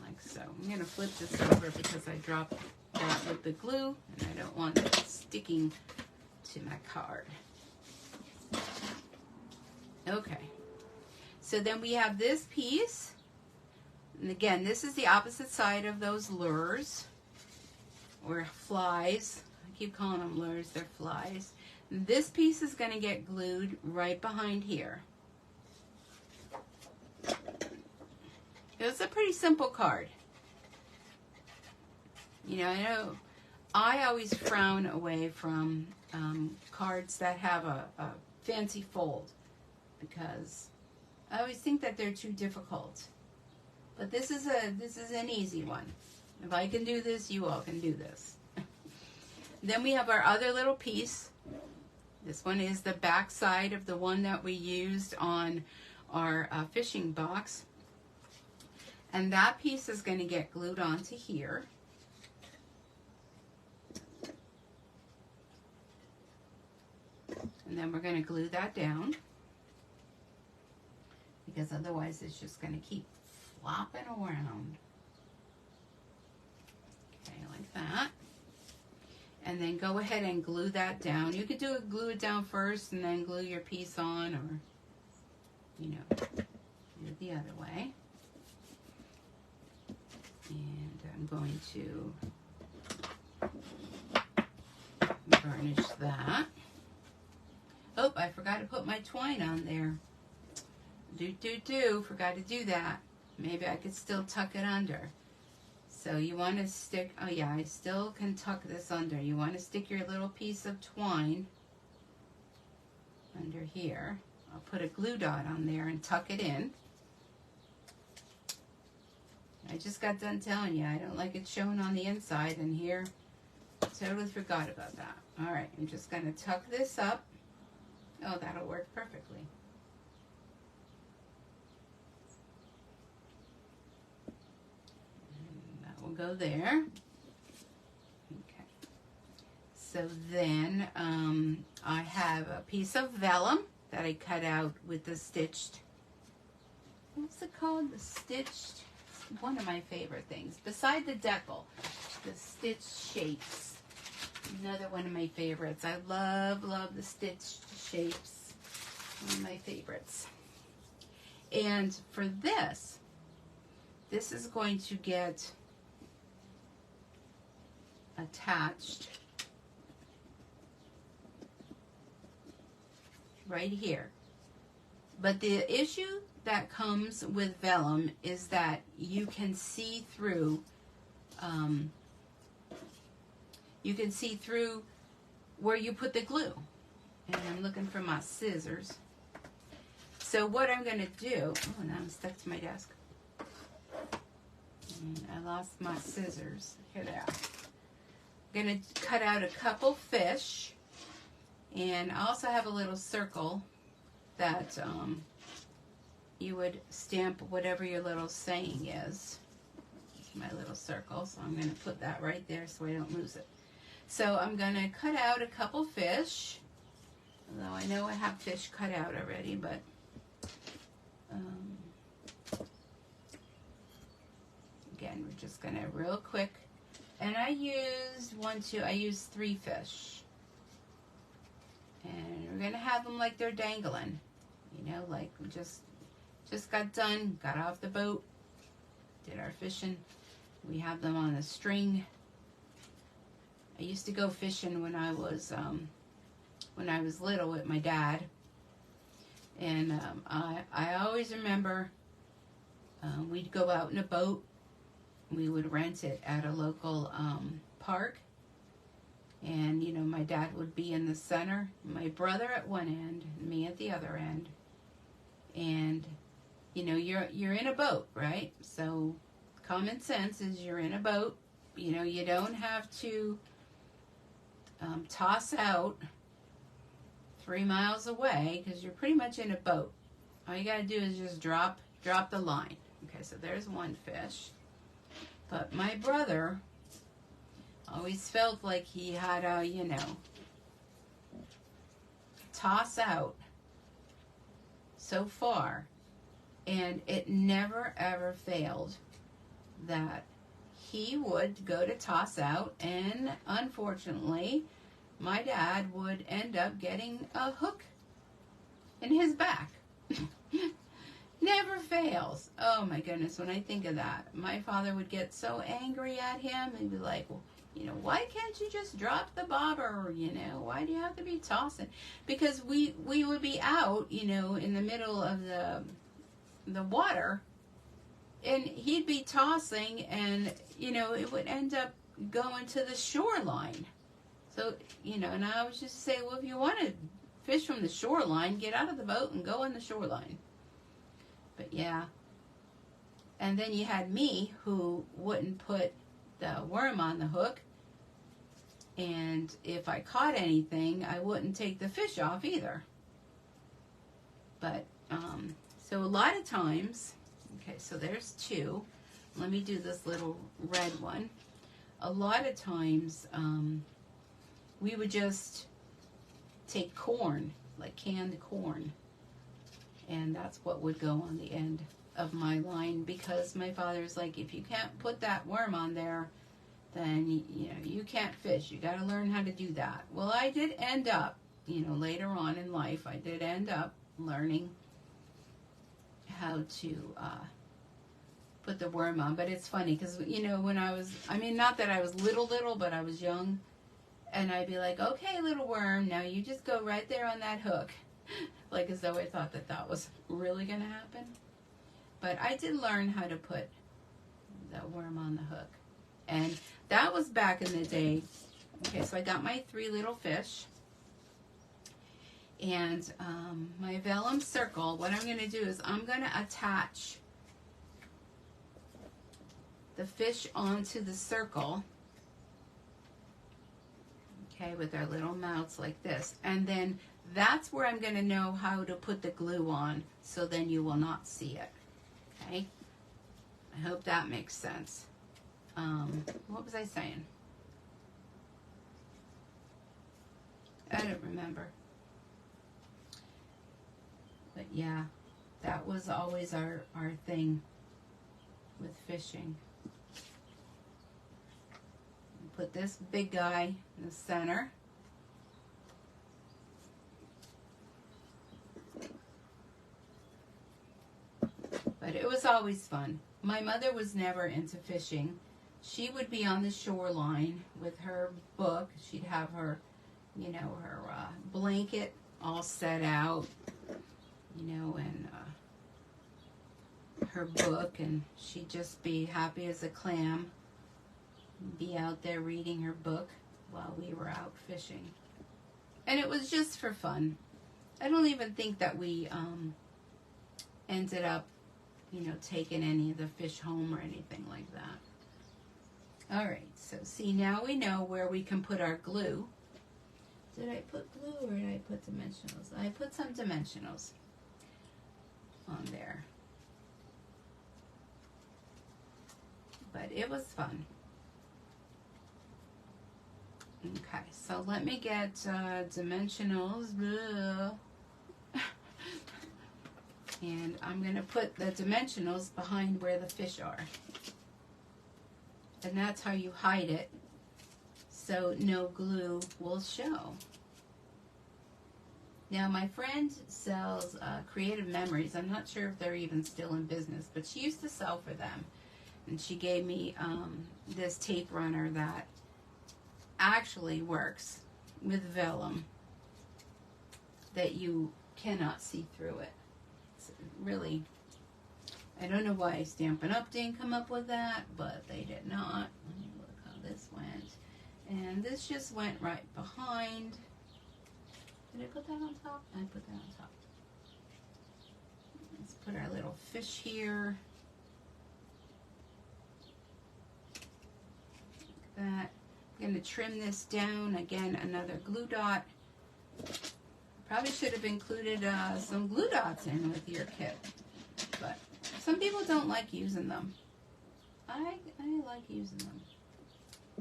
Like so. I'm going to flip this over because I dropped that with the glue and I don't want it sticking to my card. Okay. So then we have this piece. And again, this is the opposite side of those lures, or flies. I keep calling them lures, they're flies. This piece is going to get glued right behind here. It's a pretty simple card. You know, I always frown away from cards that have a fancy fold, because I always think that they're too difficult. But this is an easy one. If I can do this, you all can do this. Then we have our other little piece. This one is the back side of the one that we used on our fishing box. And that piece is going to get glued onto here. And then we're going to glue that down, because otherwise it's just going to keep flopping around. Okay, like that. And then go ahead and glue that down. You could glue it down first and then glue your piece on, or, you know, do it the other way. And I'm going to burnish that. Oh, I forgot to put my twine on there. Forgot to do that. Maybe I could still tuck it under. So you want to stick, oh yeah, I still can tuck this under. You want to stick your little piece of twine under here. I'll put a glue dot on there and tuck it in. I just got done telling you I don't like it showing on the inside, and here, totally forgot about that. All right, I'm just going to tuck this up. Oh, that'll work perfectly. will go there. Okay. So then I have a piece of vellum that I cut out with the stitched, what's it called? The stitched, one of my favorite things. Beside the decal, the stitched shapes. Another one of my favorites. I love the stitched shapes. One of my favorites. And for this is going to get attached right here. But the issue that comes with vellum is that you can see through where you put the glue. And I'm looking for my scissors. So what I'm going to do, oh, now I'm stuck to my desk. And I lost my scissors. Here they are. I'm going to cut out a couple fish. And I also have a little circle that you would stamp whatever your little saying is. My little circle. So I'm going to put that right there so I don't lose it. So I'm going to cut out a couple fish. Although I know I have fish cut out already, but again, we're just going to real quick. And I used I used 3 fish. And we're going to have them like they're dangling. You know, like we just got done, got off the boat, did our fishing. We have them on a string. I used to go fishing when I was little with my dad. And I always remember we'd go out in a boat. We would rent it at a local park. And, you know, my dad would be in the center, my brother at one end, me at the other end. And, you know, you're in a boat, right? So common sense is you're in a boat. You know, you don't have to toss out 3 miles away because you're pretty much in a boat. All you got to do is just drop the line. Okay, so there's one fish. But my brother always felt like he had to, you know, toss out so far. And it never ever failed that he would go to toss out, and unfortunately my dad would end up getting a hook in his back. Never fails. Oh my goodness, when I think of that, my father would get so angry at him and be like, well, you know, why can't you just drop the bobber? You know, why do you have to be tossing? Because we would be out, you know, in the middle of the water, and he'd be tossing, and, you know, it would end up going to the shoreline. So, you know, and I was just say, well, if you want to fish from the shoreline, get out of the boat and go on the shoreline. But yeah. And then you had me, who wouldn't put the worm on the hook, and if I caught anything, I wouldn't take the fish off either. But so a lot of times, okay, so there's 2. Let me do this little red one. A lot of times we would just take corn, like canned corn, and that's what would go on the end of my line, because my father's like, if you can't put that worm on there, then you know, you can't fish. You got to learn how to do that. Well, I did end up, you know, later on in life, I did end up learning how to put the worm on. But it's funny because, you know, when I was, I mean, not that I was little, but I was young, and I'd be like, okay, little worm, now you just go right there on that hook. Like as though I thought that was really going to happen. But I did learn how to put the worm on the hook. And that was back in the day. Okay, so I got my 3 little fish. And my vellum circle, what I'm going to do is I'm going to attach the fish onto the circle. Okay, with their little mouths like this. And then that's where I'm going to know how to put the glue on, so then you will not see it. Okay? I hope that makes sense. What was I saying? I don't remember. But yeah, that was always our thing with fishing. Put this big guy in the center. But it was always fun. My mother was never into fishing. She would be on the shoreline with her book. She'd have her, you know, her blanket all set out, you know, and her book, and she'd just be happy as a clam, be out there reading her book while we were out fishing. And it was just for fun. I don't even think that we ended up, you know, taking any of the fish home or anything like that. All right, so see, now we know where we can put our glue. Did I put glue or did I put dimensionals? I put some dimensionals on there. But it was fun. Okay, so let me get dimensionals. And I'm going to put the dimensionals behind where the fish are. And that's how you hide it, so no glue will show. Now my friend sells Creative Memories. I'm not sure if they're even still in business, but she used to sell for them. And she gave me this tape runner that actually works with vellum, that you cannot see through it. It's really, I don't know why Stampin' Up! Didn't come up with that, but they did not. Let me look how this went. And this just went right behind. Did I put that on top? I put that on top. Let's put our little fish here. Like that. I'm going to trim this down. Again, another glue dot. Probably should have included some glue dots in with your kit, but some people don't like using them. I like using them.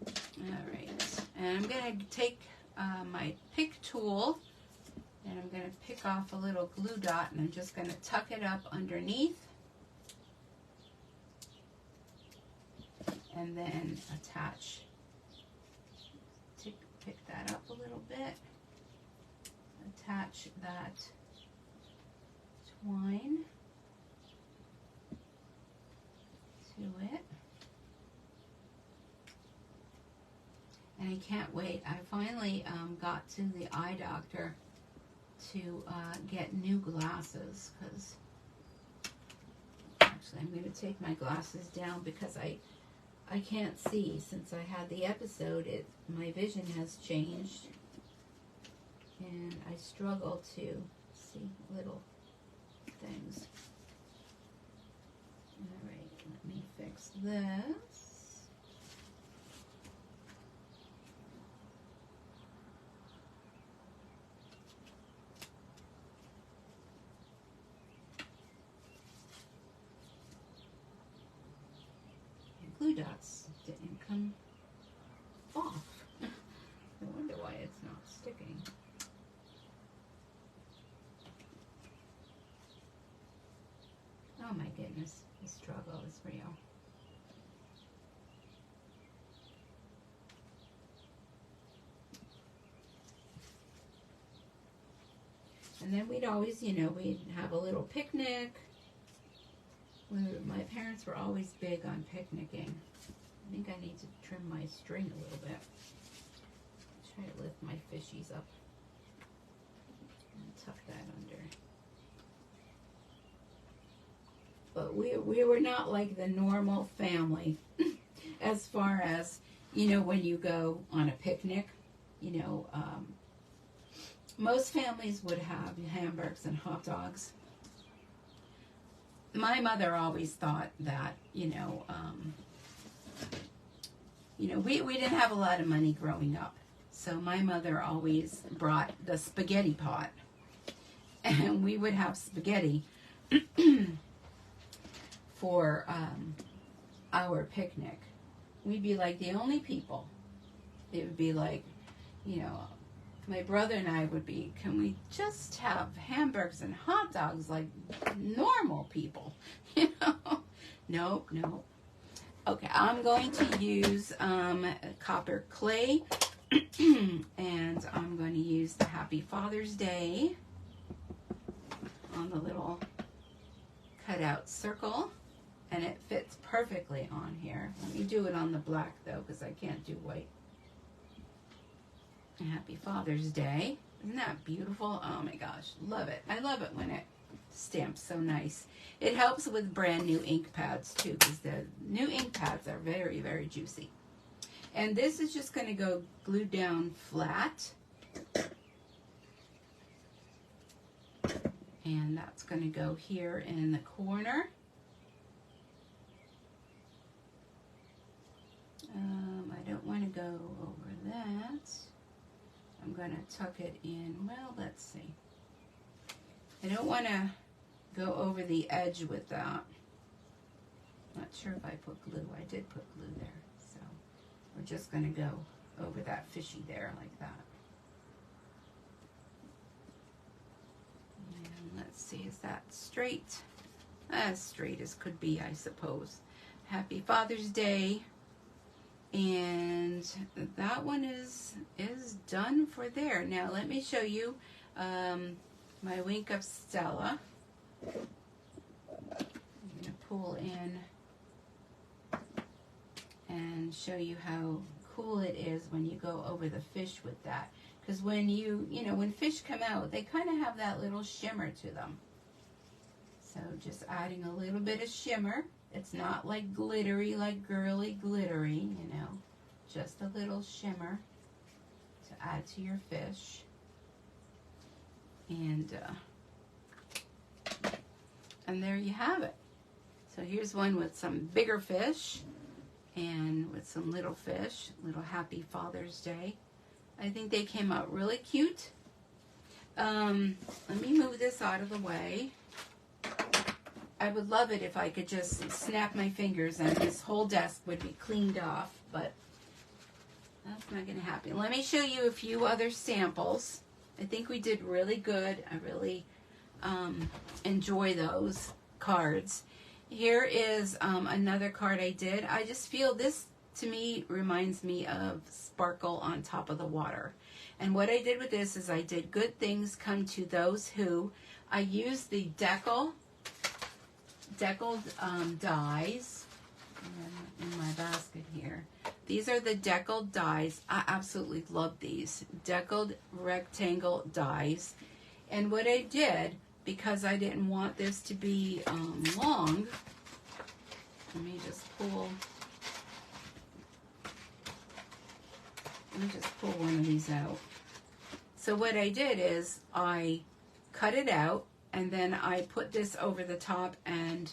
All right, and I'm going to take my pick tool, and I'm going to pick off a little glue dot, and I'm just going to tuck it up underneath, and then attach. Pick that up a little bit. Attach that twine to it. And I can't wait. I finally got to the eye doctor to get new glasses, because actually I'm going to take my glasses down because I can't see. Since I had the episode, my vision has changed. And I struggle to see little things. All right, let me fix this. And glue dots didn't come off. I wonder why it's not sticking. Oh my goodness, the struggle is real. And then we'd always, you know, we'd have a little picnic. My parents were always big on picnicking. I think I need to trim my string a little bit. Try to lift my fishies up and tuck that under. But we were not like the normal family as far as, you know, when you go on a picnic, you know, most families would have hamburgers and hot dogs. My mother always thought that, we didn't have a lot of money growing up. So my mother always brought the spaghetti pot, and we would have spaghetti for our picnic. we'd be like the only people. It would be like, you know, my brother and I would be, can we just have hamburgers and hot dogs like normal people? You know? No, no. Okay, I'm going to use copper clay, and I'm going to use the Happy Father's Day on the little cutout circle, and it fits perfectly on here. Let me do it on the black though, because I can't do white. Happy Father's Day. Isn't that beautiful? Oh my gosh, love it. I love it when it stamps so nice. It helps with brand new ink pads too, because the new ink pads are very, very juicy. And this is just going to go glued down flat. And that's going to go here in the corner. I don't want to go over that. I'm going to tuck it in. Well, let's see. I don't want to go over the edge with that. Not sure if I put glue. I did put glue there. So we're just going to go over that fishy there like that. And let's see, is that straight? As straight as could be, I suppose. Happy Father's Day. And that one is done for there. Now let me show you my Wink of Stella. I'm going to pull in and show you how cool it is when you go over the fish with that. Because when when fish come out, they kind of have that little shimmer to them. So just adding a little bit of shimmer. It's not like glittery, like girly glittery, you know. Just a little shimmer to add to your fish. And there you have it. So here's one with some bigger fish and with some little fish. Little Happy Father's Day. I think they came out really cute. Let me move this out of the way. I would love it if I could just snap my fingers and this whole desk would be cleaned off, but that's not going to happen. Let me show you a few other samples. I think we did really good. I really enjoy those cards. Here is another card I did. I just feel this, to me, reminds me of sparkle on top of the water. And what I did with this is I did good things come to those who. I used the deckled dies in my basket here. These are the deckled dies. I absolutely love these deckled rectangle dies. And what I did, because I didn't want this to be long, let me just pull one of these out. So what I did is I cut it out, and then I put this over the top and,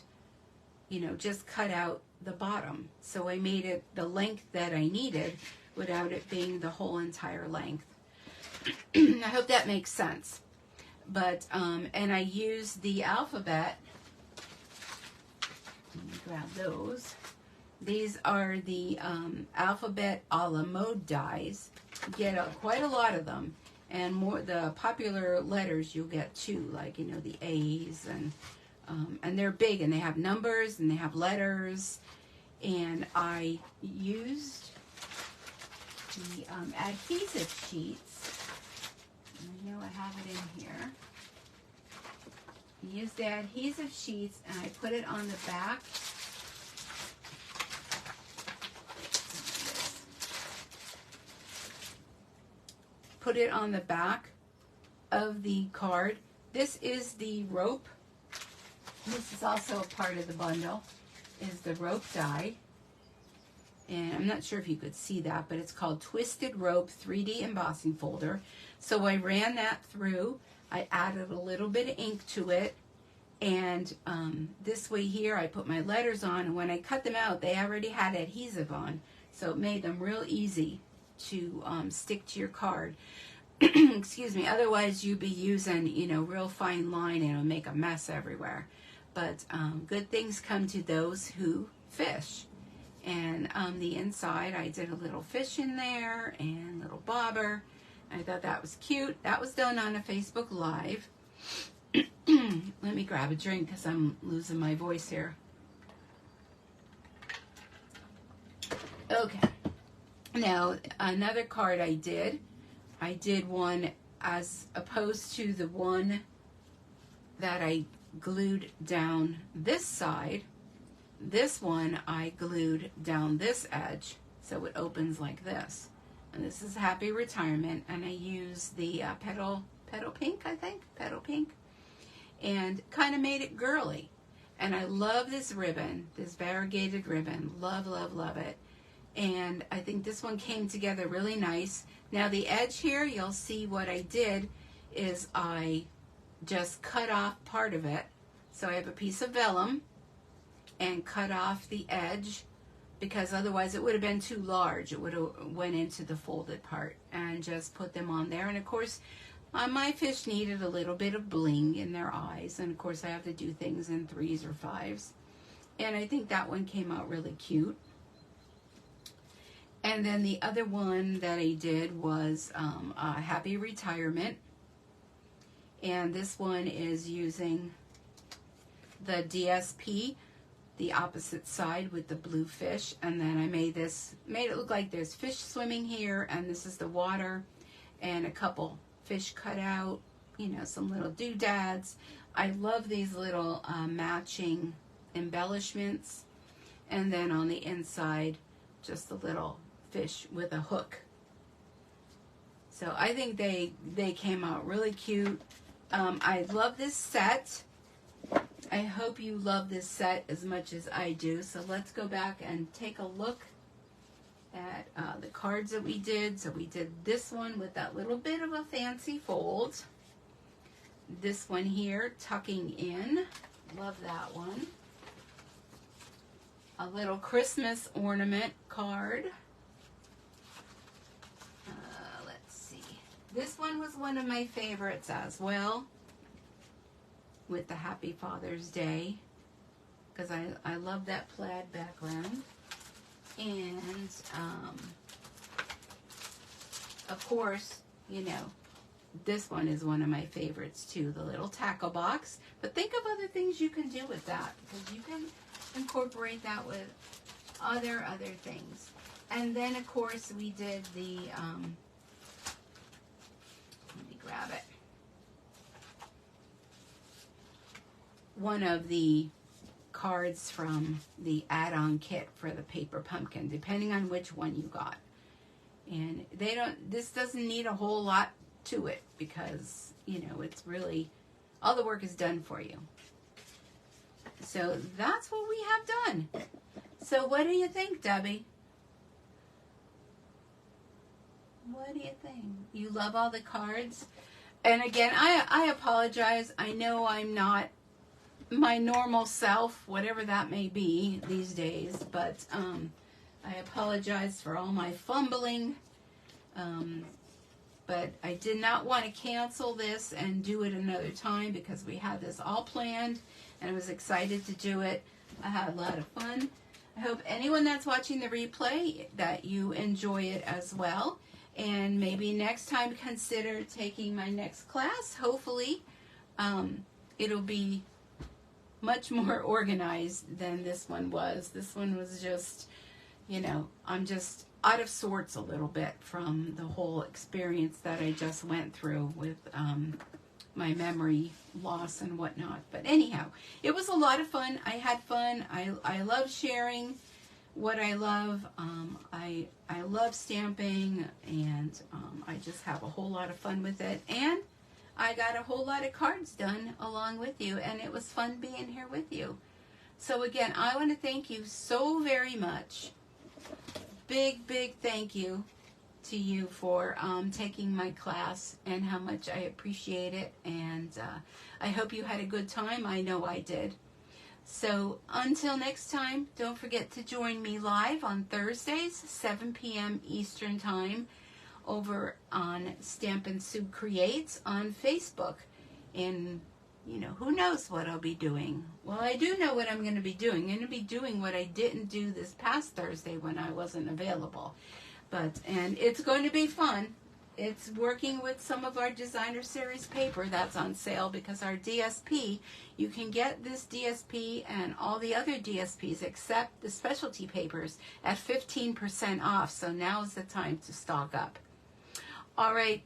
just cut out the bottom. So I made it the length that I needed without it being the whole entire length. I hope that makes sense. But, and I used the alphabet. Let me grab those. These are the alphabet a la mode dies. You get quite a lot of them. And more the popular letters you'll get too, like the A's, and they're big and they have numbers and they have letters. And I used the adhesive sheets. I know I have it in here. I used the adhesive sheets and I put it on the back. Put it on the back of the card. This is the rope. This is also a part of the bundle, is the rope die. And I'm not sure if you could see that, but it's called Twisted Rope 3D Embossing Folder. So I ran that through. I added a little bit of ink to it. And this way here, I put my letters on. And when I cut them out, they already had adhesive on. So it made them real easy to stick to your card. Excuse me. Otherwise, you'd be using, real fine line and it'll make a mess everywhere. But good things come to those who fish. And on the inside, I did a little fish in there and little bobber. I thought that was cute. That was done on a Facebook Live. Let me grab a drink because I'm losing my voice here. Okay. Now, another card I did one as opposed to the one that I glued down this side. This one I glued down this edge so it opens like this. And this is Happy Retirement, and I use the petal pink, I think, petal pink, and kind of made it girly. And I love this ribbon, this variegated ribbon. Love, love, love it. And I think this one came together really nice. Now the edge here, you'll see what I did is I just cut off part of it. So I have a piece of vellum and cut off the edge because otherwise it would have been too large. It would have went into the folded part, and just put them on there. And of course, my fish needed a little bit of bling in their eyes. And of course I have to do things in 3s or 5s. And I think that one came out really cute. And then the other one that I did was Happy Retirement. And this one is using the DSP, the opposite side with the blue fish. And then I made it look like there's fish swimming here, and this is the water, and a couple fish cut out, you know, some little doodads. I love these little matching embellishments. And then on the inside, just a little fish with a hook. So I think they came out really cute. I love this set. I hope you love this set as much as I do. So let's go back and take a look at the cards that we did. So we did this one with that little bit of a fancy fold. This one here, tucking in. Love that one. A little Christmas ornament card. Let's see. This one was one of my favorites as well, with the Happy Father's Day, because I love that plaid background. And of course, you know, this one is one of my favorites too, the little tackle box. But think of other things you can do with that, because you can incorporate that with other things. And then of course we did the let me grab it, one of the cards from the add-on kit for the paper pumpkin, depending on which one you got. And this doesn't need a whole lot to it, because, you know, it's really, all the work is done for you. So that's what we have done. So what do you think, Debbie? What do you think? You love all the cards? And again, I apologize. I know I'm not my normal self, whatever that may be these days, but I apologize for all my fumbling. But I did not want to cancel this and do it another time, because we had this all planned and I was excited to do it. I had a lot of fun. I hope anyone that's watching the replay that you enjoy it as well. And maybe next time consider taking my next class. Hopefully it'll be much more organized than this one was. This one was just, you know, I'm just out of sorts a little bit from the whole experience that I just went through with my memory loss and whatnot. But anyhow, it was a lot of fun. I had fun. I love sharing what I love. I love stamping, and I just have a whole lot of fun with it. And I got a whole lot of cards done along with you, and it was fun being here with you. So again, I want to thank you so very much. Big thank you to you for taking my class, and how much I appreciate it. And I hope you had a good time. I know I did. So until next time, don't forget to join me live on Thursdays, 7 p.m. Eastern Time, over on Stampin' Sue Creates on Facebook. And you know, who knows what I'll be doing. Well, I do know what I'm going to be doing. I'm going to be doing what I didn't do this past Thursday when I wasn't available. And it's going to be fun. It's working with some of our designer series paper that's on sale, because our DSP, you can get this DSP and all the other DSPs except the specialty papers at 15% off. So now is the time to stock up. All right.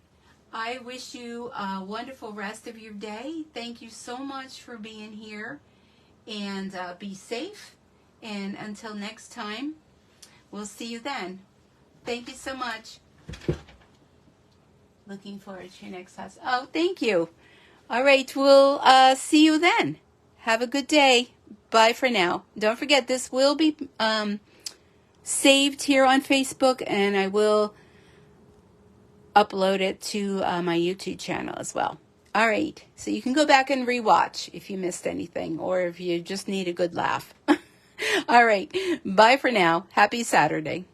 I wish you a wonderful rest of your day. Thank you so much for being here, and be safe. And until next time, we'll see you then. Thank you so much. Looking forward to your next class. Oh, thank you. All right, we'll see you then. Have a good day. Bye for now. Don't forget, this will be saved here on Facebook, and I will upload it to my YouTube channel as well. All right, so you can go back and rewatch if you missed anything, or if you just need a good laugh. All right, bye for now. Happy Saturday.